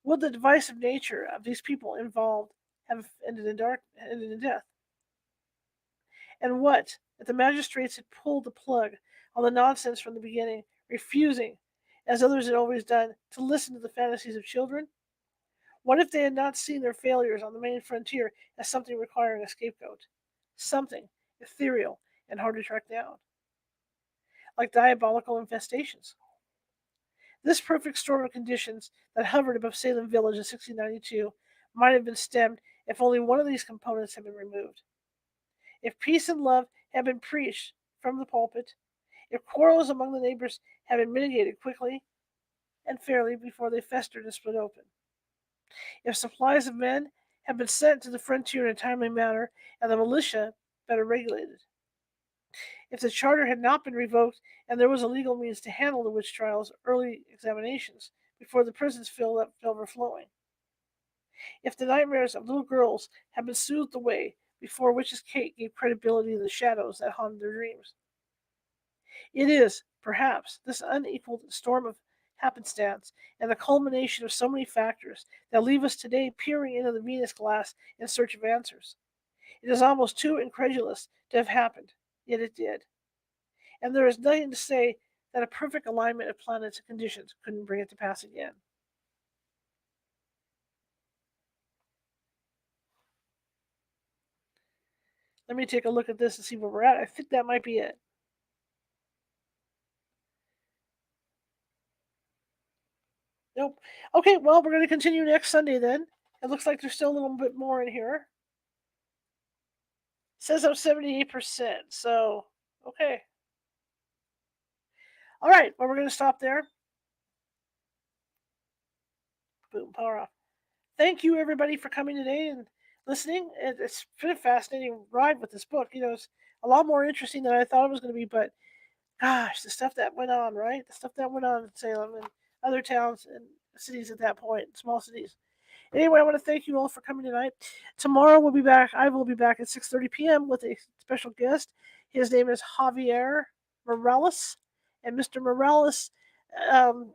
would the divisive nature of these people involved have ended in death? And what if the magistrates had pulled the plug on the nonsense from the beginning, refusing, as others had always done, to listen to the fantasies of children? What if they had not seen their failures on the main frontier as something requiring a scapegoat? Something ethereal and hard to track down, like diabolical infestations. This perfect storm of conditions that hovered above Salem Village in 1692 might have been stemmed if only one of these components had been removed. If peace and love had been preached from the pulpit, if quarrels among the neighbors had been mitigated quickly and fairly before they festered and split open, if supplies of men had been sent to the frontier in a timely manner and the militia better regulated, if the charter had not been revoked and there was a legal means to handle the witch trials, early examinations, before the prisons filled up to overflowing, if the nightmares of little girls had been soothed away before witch's cake gave credibility to the shadows that haunted their dreams. It is, perhaps, this unequaled storm of happenstance and the culmination of so many factors that leave us today peering into the Venus glass in search of answers. It is almost too incredulous to have happened, yet it did. And there is nothing to say that a perfect alignment of planets and conditions couldn't bring it to pass again. Let me take a look at this and see where we're at. I think that might be it. Nope. Okay, well, we're going to continue next Sunday then. It looks like there's still a little bit more in here. It says I'm 78%. So, okay. All right, well, we're going to stop there. Boom, power off. Thank you, everybody, for coming today and listening. It's been a fascinating ride with this book. It's a lot more interesting than I thought it was going to be, but gosh, the stuff that went on, right? The stuff that went on in Salem and other towns and cities at that point, small cities. Anyway, I want to thank you all for coming tonight. Tomorrow we'll be back. I will be back at 6:30 p.m. with a special guest. His name is Javier Morales, and Mr. Morales um,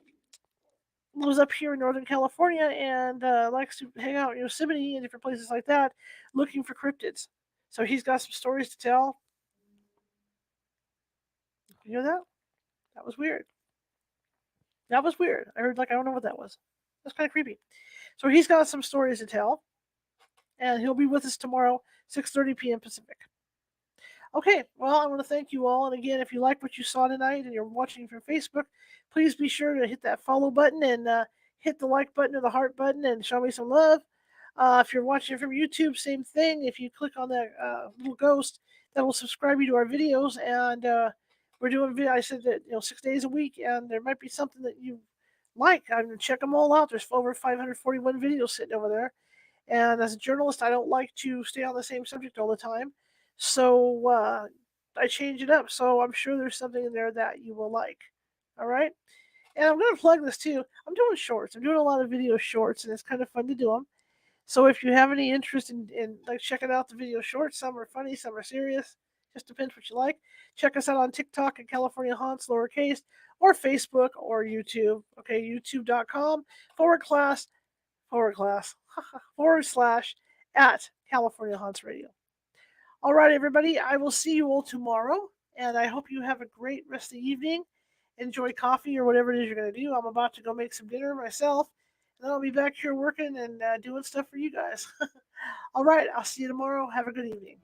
lives up here in Northern California and likes to hang out in Yosemite and different places like that, looking for cryptids. So he's got some stories to tell. You hear that? That was weird. That was weird. I heard I don't know what that was. That's kind of creepy. So he's got some stories to tell, and he'll be with us tomorrow, 6:30 p.m. Pacific. Okay, well, I want to thank you all. And again, if you like what you saw tonight and you're watching from Facebook, please be sure to hit that follow button and hit the like button or the heart button and show me some love. If you're watching from YouTube, same thing. If you click on that little ghost, that will subscribe you to our videos. And we're doing video. I said that 6 days a week, and there might be something that you like. I'm gonna check them all out. There's over 541 videos sitting over there. And as a journalist, I don't like to stay on the same subject all the time. So I change it up. So I'm sure there's something in there that you will like. All right. And I'm going to plug this too. I'm doing shorts. I'm doing a lot of video shorts, and it's kind of fun to do them. So if you have any interest in like checking out the video shorts, some are funny, some are serious. Just depends what you like. Check us out on TikTok at California Haunts lowercase, or Facebook or YouTube. Okay, youtube.com forward slash at California Haunts Radio. All right, everybody, I will see you all tomorrow, and I hope you have a great rest of the evening. Enjoy coffee or whatever it is you're going to do. I'm about to go make some dinner myself, and then I'll be back here working and doing stuff for you guys. All right, I'll see you tomorrow. Have a good evening.